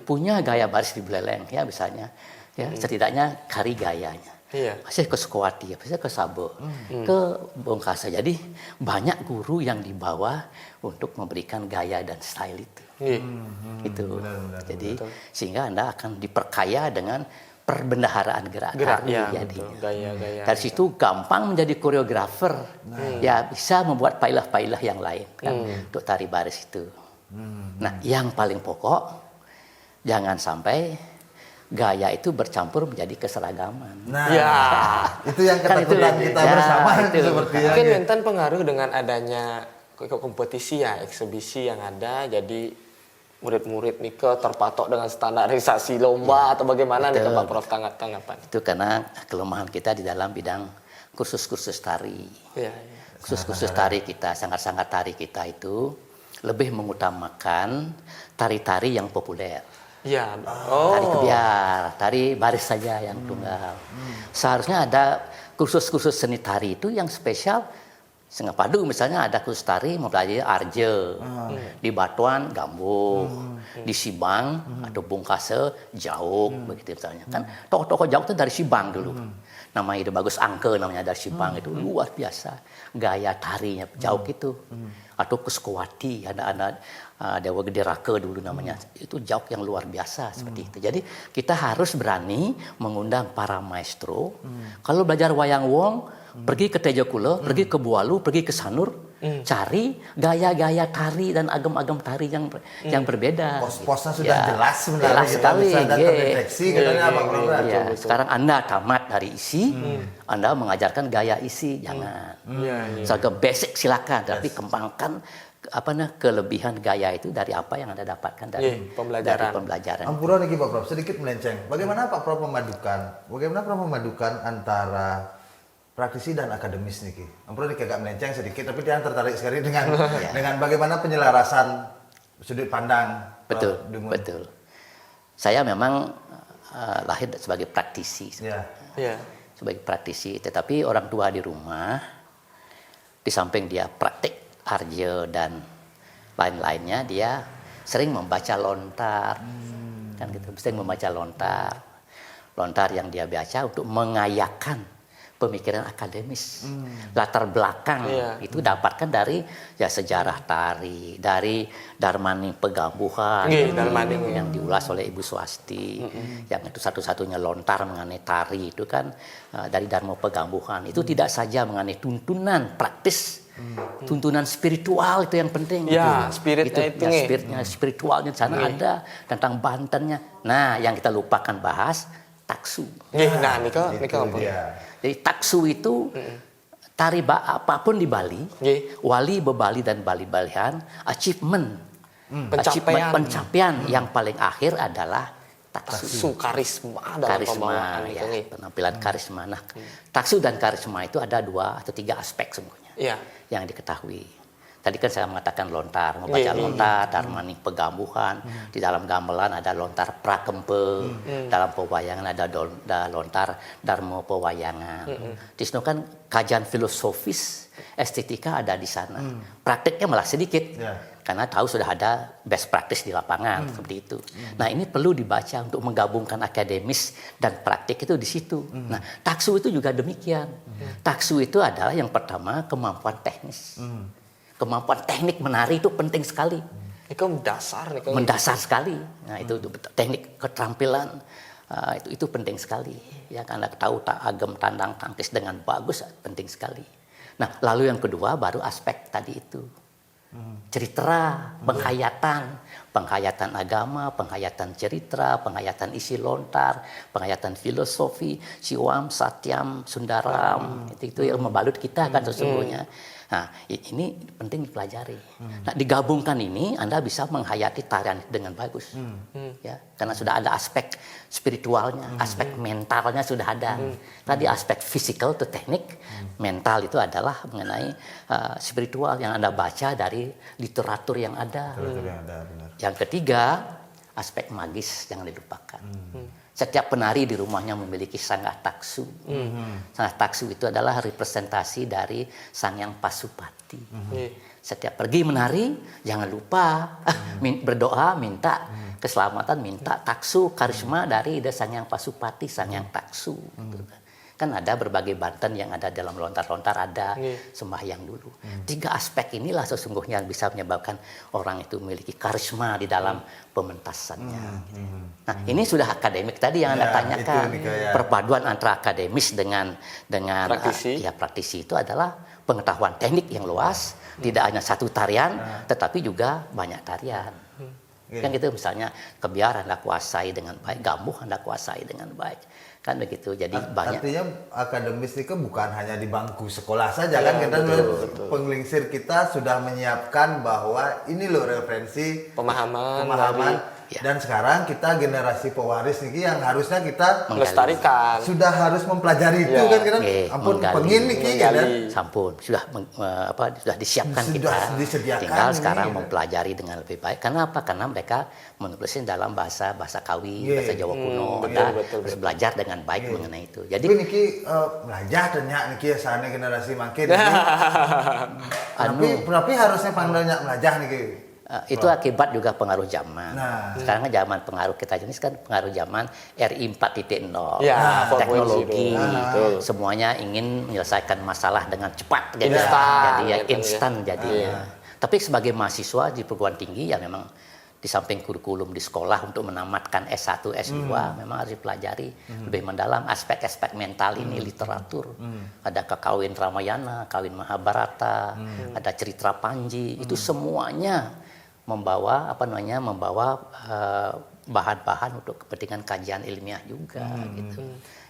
punya gaya baris di Buleleng ya misalnya. Ya setidaknya cari gayanya. Saya ke Sukowati, saya ke Sabo, ke Bongkasa. Jadi banyak guru yang dibawa untuk memberikan gaya dan style itu. Itu. Jadi sehingga Anda akan diperkaya dengan perbendaharaan gerak tari. Gaya-gaya. Dari situ gampang menjadi koreografer. Ya bisa membuat pailah-pailah yang lain kan untuk tari baris itu. Nah, yang paling pokok jangan sampai gaya itu bercampur menjadi keseragaman. Nah, itu yang ketakutan kita bersama sepertinya. Mungkin Mentan pengaruh dengan adanya kompetisi ya, eksibisi yang ada, jadi murid-murid nih terpatok dengan standarisasi lomba atau bagaimana nih Pak Prof tanggapan? Itu karena kelemahan kita di dalam bidang kursus-kursus tari. Kursus-kursus tari kita, sangat-sangat tari kita itu lebih mengutamakan tari-tari yang populer. Tari kebiar, tari baris saja yang tunggal. Seharusnya ada kursus-kursus seni tari itu yang spesial. Sengapadu misalnya ada kursus tari mempelajari arje, di Batuan gambung, di Sibang atau Bungkase jauk begitu misalnya. Kan tokoh-tokoh jauk itu dari Sibang dulu. Namanya itu Bagus Angke namanya dari Sibang itu luar biasa gaya tarinya jauk itu. Atau ke Sukowati ada Dewa Gede Rake dulu namanya. Itu jauk yang luar biasa seperti itu. Jadi kita harus berani mengundang para maestro. Kalau belajar wayang wong, pergi ke Tejokulo, pergi ke Bualu, pergi ke Sanur, cari gaya-gaya tari dan agam-agam tari yang berbeda. Pos-posnya sudah jelas sebenarnya. Jelas sekali. Terdeteksi katanya apa program. Sekarang Anda tamat dari isi, Anda mengajarkan gaya isi, jangan. Soal basic silakan, tapi kembangkan kelebihan gaya itu dari apa yang Anda dapatkan dari pembelajaran. Ampura nih Pak Prof, sedikit melenceng. Bagaimana Pak Prof memadukan antara praktisi dan akademis nih Ki? Ampura nih agak melenceng sedikit, tapi dia tertarik sekali dengan bagaimana penyelarasan sudut pandang. Betul. Saya memang lahir sebagai praktisi. Sebagai praktisi, tetapi orang tua di rumah di samping dia praktik arje dan lain-lainnya, dia sering membaca lontar, kan gitu, sering membaca lontar yang dia baca untuk mengayakan pemikiran akademis, latar belakang itu dapatkan dari sejarah tari, dari Darmaning Pegambuhan yang diulas oleh Ibu Swasti, yang itu satu-satunya lontar mengenai tari itu kan dari Darmo Pegambuhan. Itu tidak saja mengenai tuntunan praktis, tuntunan spiritual itu yang penting. Spiritnya, spiritualnya di sana ada, tentang Bantennya. Nah, yang kita lupakan bahas taksu. Jadi taksu itu tari apapun di Bali, wali bebali dan bali-balian, achievement, pencapaian yang paling akhir adalah taksu. Karisma penampilan karisma. Nah, taksu dan karisma itu ada 2 atau 3 aspek semuanya yang diketahui. Tadi kan saya mengatakan lontar, membaca lontar, Darmaning Pegambuhan, di dalam gamelan ada lontar prakempe, dalam pewayangan ada lontar Darmo Pewayangan. Di sana kan kajian filosofis, estetika ada di sana. Praktiknya malah sedikit, karena tahu sudah ada best practice di lapangan, seperti itu. Nah, ini perlu dibaca untuk menggabungkan akademis dan praktik itu di situ. Nah, taksu itu juga demikian. Taksu itu adalah yang pertama kemampuan teknis. Kemampuan teknik menari itu penting sekali. Itu mendasar sekali. Nah, itu teknik keterampilan itu penting sekali. Ya, karena tahu agam tandang tangkis dengan bagus penting sekali. Nah, lalu yang kedua baru aspek tadi itu. Cerita, penghayatan agama, penghayatan cerita, penghayatan isi lontar, penghayatan filosofi, Siwam, Satyam, Sundaram, itu yang membalut kita kan sesungguhnya. Nah, ini penting dipelajari. Nah, digabungkan ini Anda bisa menghayati tarian dengan bagus. Ya, karena sudah ada aspek spiritualnya, aspek mentalnya sudah ada. Tadi aspek physical itu teknik, mental itu adalah mengenai spiritual yang Anda baca dari literatur yang ada. Yang ketiga, aspek magis jangan dilupakan. Setiap penari di rumahnya memiliki sangah taksu. Sangah taksu itu adalah representasi dari Sang Hyang Pasupati. Setiap pergi menari, jangan lupa berdoa, minta keselamatan, minta taksu, karisma dari Sang Hyang Pasupati, Sang Hyang Taksu. kan ada berbagai Banten yang ada dalam lontar-lontar, ada sembahyang dulu. 3 aspek inilah sesungguhnya yang bisa menyebabkan orang itu memiliki karisma di dalam pementasannya. Nah, ini sudah akademik tadi yang Anda tanyakan. Perpaduan antara akademis dengan praktisi itu adalah pengetahuan teknik yang luas, tidak hanya satu tarian, tetapi juga banyak tarian. Kan gitu, misalnya kebiar Anda kuasai dengan baik, gambuh Anda kuasai dengan baik. Kan begitu, jadi banyak. Artinya akademis itu bukan hanya di bangku sekolah saja kan, kita penglingsir kita sudah menyiapkan bahwa ini loh referensi pemahaman dan sekarang kita generasi pewaris nih yang harusnya kita melestarikan, sudah harus mempelajari itu kan kita, ampun pengin nih kan, sampun sudah sudah disiapkan, sudah kita disediakan tinggal sekarang mempelajari dengan lebih baik. Karena apa? Karena mereka menulisnya dalam bahasa Kawi, bahasa Jawa kuno, harus belajar dengan baik mengenai itu. Jadi niki belajar dan niki sana generasi makin tapi harusnya panggilnya belajar niki. Itu akibat juga pengaruh zaman. Sekarang kan zaman pengaruh kita jenis kan pengaruh zaman RI 4.0, teknologi, semuanya ingin menyelesaikan masalah dengan cepat, jadi instan jadinya. Tapi sebagai mahasiswa di perguruan tinggi ya memang di samping kurikulum di sekolah untuk menamatkan S1, S2 memang harus dipelajari lebih mendalam aspek-aspek mental ini, literatur. Ada Kawin Ramayana, Kawin Mahabharata, ada Cerita Panji, itu semuanya membawa bahan-bahan untuk kepentingan kajian ilmiah juga gitu.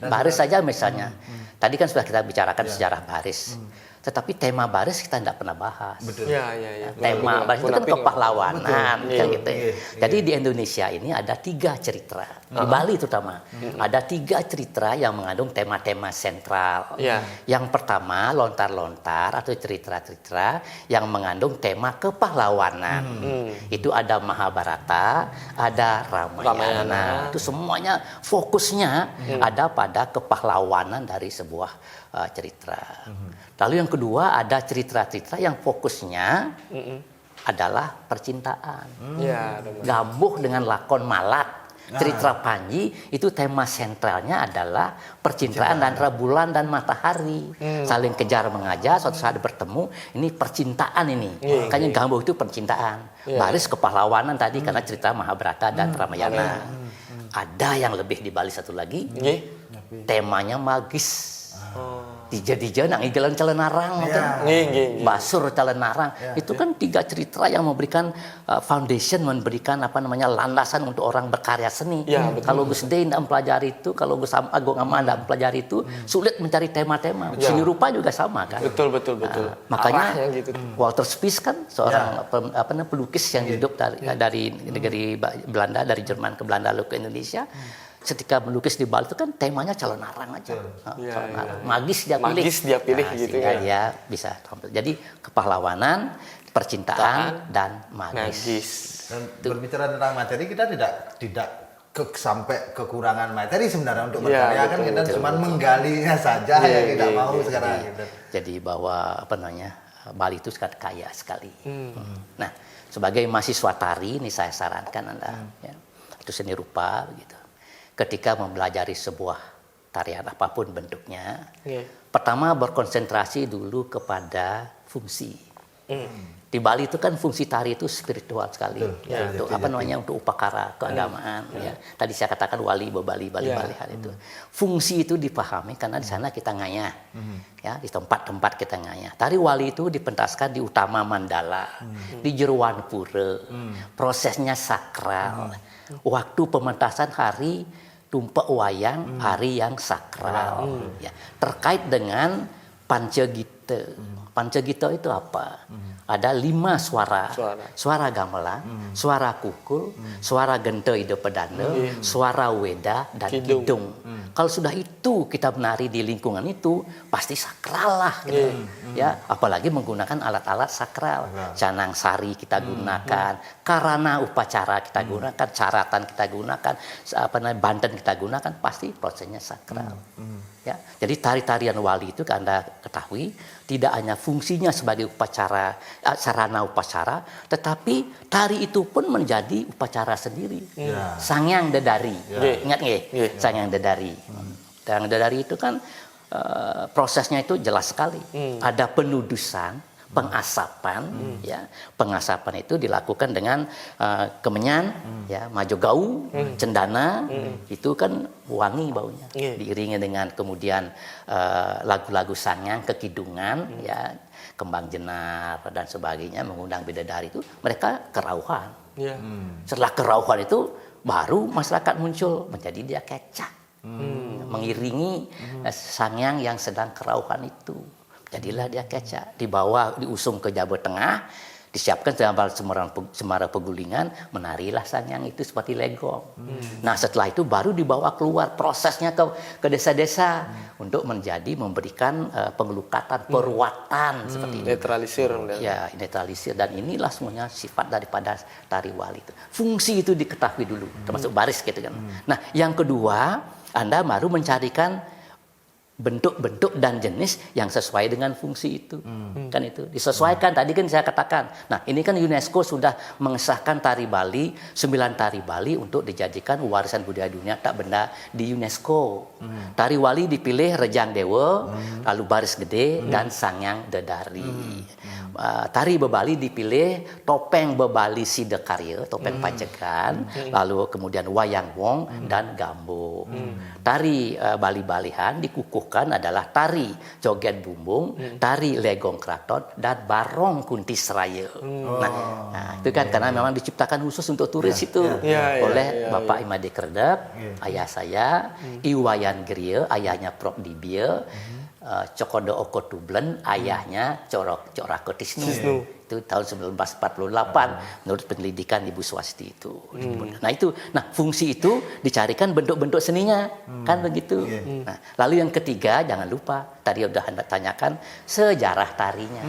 Baris saja misalnya. Tadi kan sudah kita bicarakan sejarah baris. Tetapi tema baris kita tidak pernah bahas. Tema baris itu kan kepahlawanan kan gitu. Jadi di Indonesia ini ada 3 cerita. Di Bali terutama ada 3 cerita yang mengandung tema-tema sentral. Yang pertama lontar-lontar atau cerita-cerita yang mengandung tema kepahlawanan. Itu ada Mahabharata, ada Ramayana. Itu semuanya fokusnya ada pada kepahlawanan dari sebuah cerita. Lalu yang kedua ada cerita-cerita yang fokusnya adalah percintaan. Gambuh dengan lakon Malak. Cerita Panji itu tema sentralnya adalah percintaan antara bulan dan matahari. Saling kejar mengajar, suatu saat bertemu, ini percintaan ini. Makanya gambuh itu percintaan. Baris kepahlawanan tadi karena cerita Mahabharata dan Ramayana. Ada yang lebih di Bali satu lagi, temanya magis. Dija-dija nang jalan Calenarang, Basur Calenarang. Itu kan 3 cerita yang memberikan foundation, memberikan landasan untuk orang berkarya seni. Kalau Gus Dey tidak mempelajari itu, kalau Gus Agung Ama tidak mempelajari itu, sulit mencari tema-tema. Seni rupa juga sama kan. Betul. Makanya gitu. Walter Spies kan seorang pelukis yang hidup dari negeri Belanda, dari Jerman ke Belanda lalu ke Indonesia. Ketika melukis di Bali itu kan temanya Calenarang aja. Magis dia pilih gitu kan. Dia bisa tampil. Jadi kepahlawanan, percintaan dan magis. Dan berbicara tentang materi kita tidak sampai kekurangan materi sebenarnya untuk berkarya kan kita cuma menggalinya saja yang tidak mau sekarang gitu. Jadi bahwa Bali itu sangat kaya sekali. Nah, sebagai mahasiswa tari ini saya sarankan Anda itu seni rupa begitu. Ketika mempelajari sebuah tarian apapun bentuknya, pertama berkonsentrasi dulu kepada fungsi. Di Bali itu kan fungsi tari itu spiritual sekali, untuk upakara keagamaan. Tadi saya katakan Bali hal itu. Fungsi itu dipahami karena di sana kita ngayah, di tempat-tempat kita ngayah. Tari wali itu dipentaskan di utama mandala, di jeruan pura, prosesnya sakral. Waktu pementasan hari tumpak wayang, hari yang sakral. Terkait dengan Pancagita. Pancagita itu apa? Ada 5 suara. Suara gamelan, suara kukul, suara gento ide pedana, suara weda dan kidung. Kalau sudah itu kita menari di lingkungan itu pasti sakral lah gitu. Apalagi menggunakan alat-alat sakral. Canang sari kita gunakan, karana upacara kita gunakan, caratan kita gunakan, Banten kita gunakan, pasti prosesnya sakral. Jadi tari-tarian wali itu Anda ketahui tidak hanya fungsinya sebagai upacara, sarana upacara, tetapi tari itu pun menjadi upacara sendiri. Sangyang Dedari, ingat nggih? Sangyang Dedari. Sangyang Dedari itu kan prosesnya itu jelas sekali. Ada penudusan, pengasapan, ya. Pengasapan itu dilakukan dengan kemenyan, ya, majogau, cendana, itu kan wangi baunya. Diiringi dengan kemudian lagu-lagu sangyang, kekidungan, ya, kembang jenar dan sebagainya, mengundang bidadari itu, mereka kerauhan. Setelah kerauhan itu baru masyarakat muncul, menjadi dia kecak. Mengiringi sangyang yang sedang kerauhan itu. Jadilah dia kecak, dibawa, diusung ke Jawa Tengah, disiapkan Semara Pegulingan, menarilah sangyang itu seperti legong. Nah setelah itu baru dibawa keluar prosesnya ke desa-desa untuk memberikan pengelukatan, perwatan seperti itu. Netralisir. Ya, netralisir, dan inilah semuanya sifat daripada tari wali itu. Fungsi itu diketahui dulu, termasuk baris gitu kan. Nah yang kedua, Anda baru mencarikan bentuk-bentuk dan jenis yang sesuai dengan fungsi itu. Kan itu disesuaikan, tadi kan saya katakan. Nah ini kan UNESCO sudah mengesahkan tari Bali, 9 tari Bali untuk dijadikan warisan budaya dunia tak benda di UNESCO. Tari Wali dipilih Rejang Dewa, lalu Baris Gede, dan Sangyang Dedari. Tari Bebali dipilih Topeng Bebali Sidekarya, topeng Pancekan, lalu kemudian Wayang Wong dan Gambo. Tari Bali-Balihan dikukuhkan adalah tari Joget Bumbung, tari Legong Kraton, dan Barong Kunti Seraya. Nah, itu kan karena memang diciptakan khusus untuk turis itu oleh Bapak Imade Kredek, ayah saya, Iwayan Gria, ayahnya Prof. Dibia, Cokodo Oko Tublen, ayahnya Cok Rakotisnu. Itu tahun 1948 menurut penyelidikan Ibu Swasti itu. Nah fungsi itu dicarikan bentuk-bentuk seninya, kan begitu. Nah, lalu yang ketiga, jangan lupa tadi udah Anda tanyakan sejarah tarinya,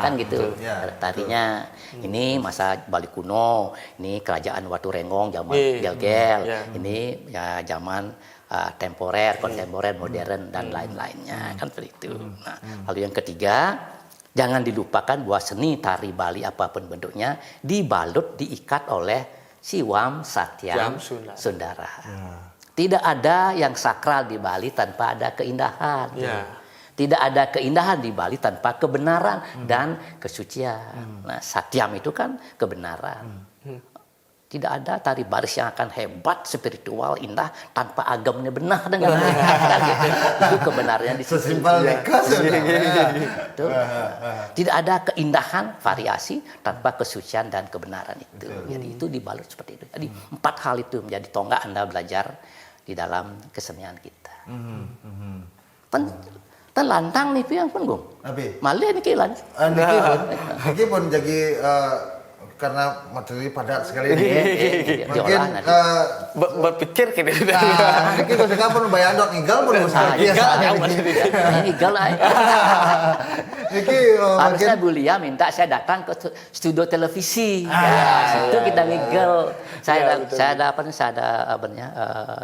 kan gitu. Tarinya ini masa Bali kuno, ini kerajaan Watu Renggong zaman Gel-Gel, ini ya zaman temporer, kontemporer, modern, dan lain-lainnya, kan seperti itu. Nah, lalu yang ketiga, jangan dilupakan bahwa seni tari Bali apapun bentuknya dibalut, diikat oleh Siwam Satyam Sundara. Tidak ada yang sakral di Bali tanpa ada keindahan. Tidak ada keindahan di Bali tanpa kebenaran dan kesucian. Nah, Satyam itu kan kebenaran. Tidak ada tari baris yang akan hebat, spiritual, indah tanpa agamnya benar dengan mereka. Gitu. Itu kebenarannya di situ. Sesimpel Tidak ada keindahan, variasi tanpa kesucian dan kebenaran itu. Jadi itu dibalut seperti itu. Jadi 4 hal itu menjadi tonggak Anda belajar di dalam kesenian kita. Lantang nih yang pun Gung. Malah ini kilan. Niki pun jadi karena materi padat sekali ini. Mungkin berpikir kita. Niki kalau sekarang pun bayar dot ngigal pun usaha biasa. Ngigal aja. Niki harusnya Bu Lia minta saya datang ke studio televisi. Situ kita ngigal. Saya ada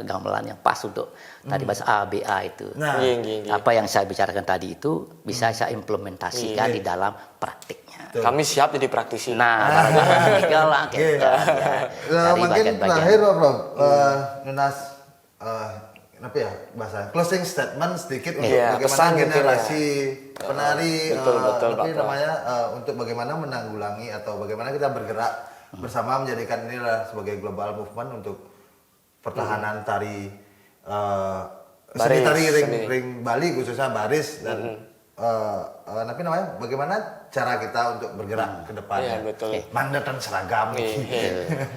gamelan yang pas untuk tadi bahasa ABA itu. Apa yang saya bicarakan tadi itu bisa saya implementasikan di dalam praktiknya. Kami siap jadi praktisi. Nah, tinggal lah kita. Mungkin terakhir Prof. Nunas apa ya bahasa closing statement sedikit untuk bagaimana generasi penari untuk bagaimana menanggulangi atau bagaimana kita bergerak bersama menjadikan inilah sebagai global movement untuk pertahanan tari seni tari ring Bali khususnya baris dan bagaimana cara kita untuk bergerak ke depannya. Mandat dan seragam.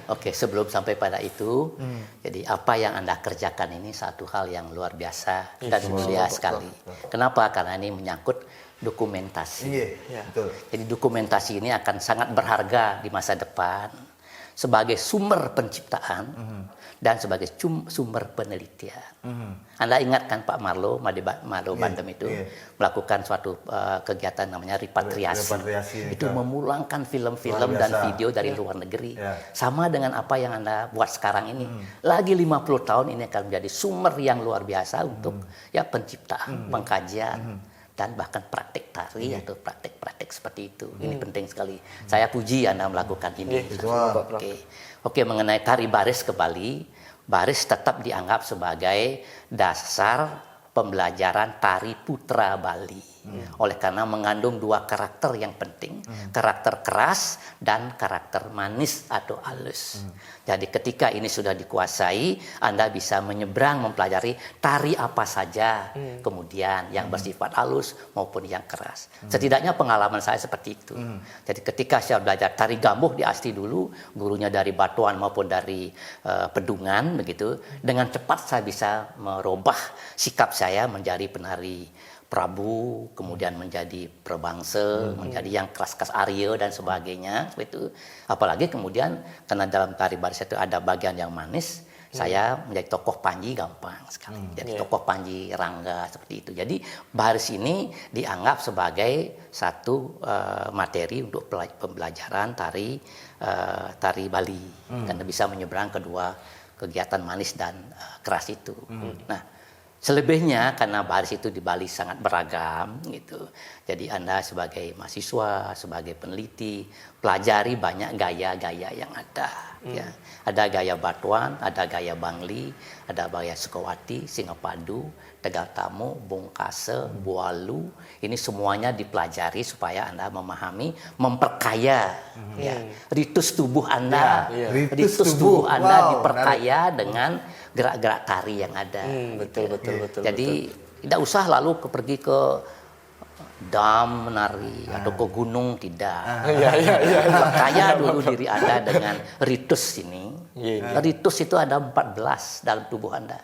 Oke, sebelum sampai pada itu, jadi apa yang Anda kerjakan ini satu hal yang luar biasa dan mulia sekali. Kenapa? Karena ini menyangkut dokumentasi. Jadi dokumentasi ini akan sangat berharga di masa depan sebagai sumber penciptaan dan sebagai sumber penelitian. Anda ingat kan Pak Marlo Bandem itu melakukan suatu kegiatan namanya repatriasi. Itu memulangkan film-film dan video dari luar negeri. Sama dengan apa yang Anda buat sekarang ini. Lagi 50 tahun ini akan menjadi sumber yang luar biasa untuk penciptaan, pengkajian, dan bahkan praktik tari atau praktik-praktik seperti itu. Ini penting sekali. Saya puji Anda melakukan ini. Oke, mengenai tari baris ke Bali, baris tetap dianggap sebagai dasar pembelajaran tari putra Bali. Oleh karena mengandung dua karakter yang penting, karakter keras dan karakter manis atau halus. Jadi ketika ini sudah dikuasai, Anda bisa menyeberang mempelajari tari apa saja, kemudian yang bersifat halus maupun yang keras. Setidaknya pengalaman saya seperti itu. Jadi ketika saya belajar tari gambuh di Asti dulu, gurunya dari Batuan maupun dari Pedungan begitu, dengan cepat saya bisa merubah sikap saya menjadi penari Prabu, kemudian menjadi Prebangsa, menjadi yang keras-keras Arya dan sebagainya, seperti itu. Apalagi kemudian karena dalam tari baris itu ada bagian yang manis, saya menjadi tokoh Panji gampang sekali. Jadi tokoh Panji Rangga seperti itu. Jadi baris ini dianggap sebagai satu materi untuk pembelajaran tari Bali, karena bisa menyeberang kedua kegiatan manis dan keras itu. Nah, selebihnya karena baris itu di Bali sangat beragam gitu. Jadi Anda sebagai mahasiswa, sebagai peneliti, pelajari banyak gaya-gaya yang ada. Ya. Ada gaya Batuan, ada gaya Bangli, ada gaya Sukawati, Singapadu, Tegal Tamu, Bungkase, Bualu. Ini semuanya dipelajari supaya Anda memahami, memperkaya ya, ritus tubuh Anda. Ritus tubuh Anda diperkaya dengan gerak-gerak tari yang ada. Betul. Jadi tidak usah lalu pergi ke dam menari atau ke gunung, tidak. Perkaya dulu diri Anda dengan ritus ini. Ritus itu ada 14 dalam tubuh Anda.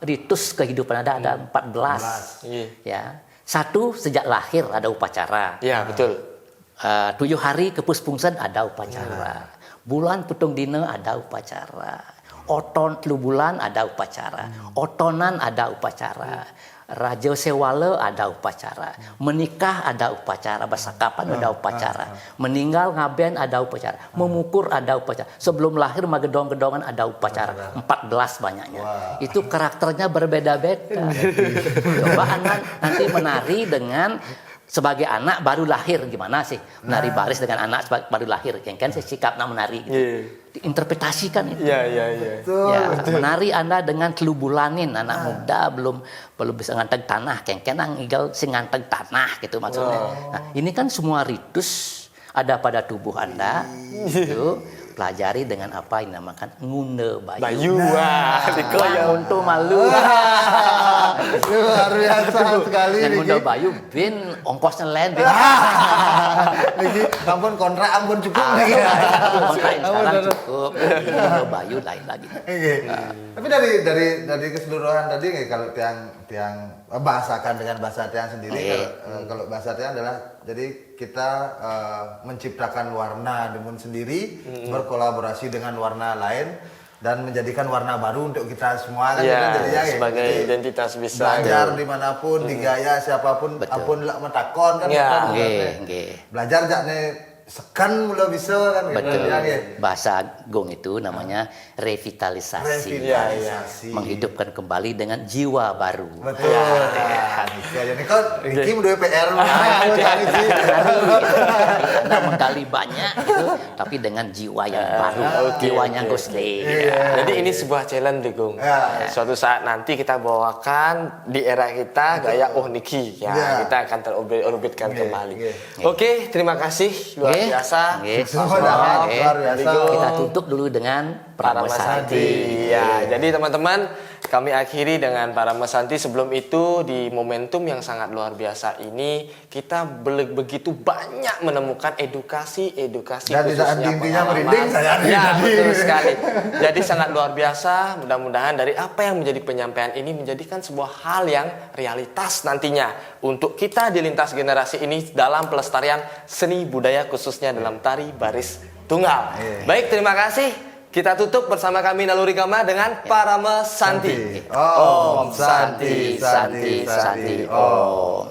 Ritus kehidupan Anda ada 14. Ya. Satu, sejak lahir ada upacara. Ya, betul. 7 hari ke Puspungsen ada upacara. Bulan Putung Dina ada upacara. Oton 3 bulan ada upacara. Otonan ada upacara. Raja Sewala ada upacara. Menikah ada upacara. Bersakapan ada upacara. Meninggal ngaben ada upacara. Memukur ada upacara. Sebelum lahir magedong-gedongan ada upacara. 14 banyaknya. Itu karakternya berbeda-beda. Coba Anda nanti menari dengan sebagai anak baru lahir, gimana sih menari baris dengan anak baru lahir, yang kan sikapnya menari gitu. Diinterpretasikan itu. Menari Anda dengan 3 bulanin anak muda belum bisa nganteng tanah, kengkenang igal sing nganteng tanah gitu maksudnya. Nah, ini kan semua ritus ada pada tubuh Anda. Itu pelajari dengan apa yang dinamakan ngunde bayu. Dikoyong untuk malu. Luar biasa sekali. Ngunde bayu bin ongkosnya lain. Niki ampun kontrak ampun cukup nih. Kontrak sekarang cukup. Ngunde bayu lain lagi. Tapi dari keseluruhan tadi kalau tiang bahasakan dengan bahasa tiang sendiri. Kalau bahasa tiang adalah jadi kita menciptakan warna dengan sendiri, berkolaborasi dengan warna lain dan menjadikan warna baru untuk kita semua kan. Jadinya sebagai identitas bisa belajar dimanapun, di gaya siapapun, apun lak metakon kan. Belajar jakne sekan mula bisa kan. Betul. Bahasa gong itu namanya revitalisasi. Menghidupkan kembali dengan jiwa baru. Betul. Jadi kan Ricky menduwe PR. Anda menggali banyak gitu, tapi dengan jiwa yang baru, jiwanya Gusle. Jadi ini sebuah challenge Gong. Suatu saat nanti kita bawakan di era kita gaya Niki ya. Kita akan terorbitkan kembali. Oke, terima kasih luar biasa. Luar biasa. Kita tutup dulu dengan Pramesanti. Ya, jadi teman-teman, kami akhiri dengan Pramesanti. Sebelum itu di momentum yang sangat luar biasa ini kita begitu banyak menemukan edukasi dan khususnya intinya merinding saya. Betul sekali. Jadi sangat luar biasa. Mudah-mudahan dari apa yang menjadi penyampaian ini menjadikan sebuah hal yang realitas nantinya untuk kita di lintas generasi ini dalam pelestarian seni budaya khususnya dalam tari baris tunggal. Baik, terima kasih. Kita tutup bersama kami Naluri Gama dengan Pramesanti. Om Santi Santi Santi Om.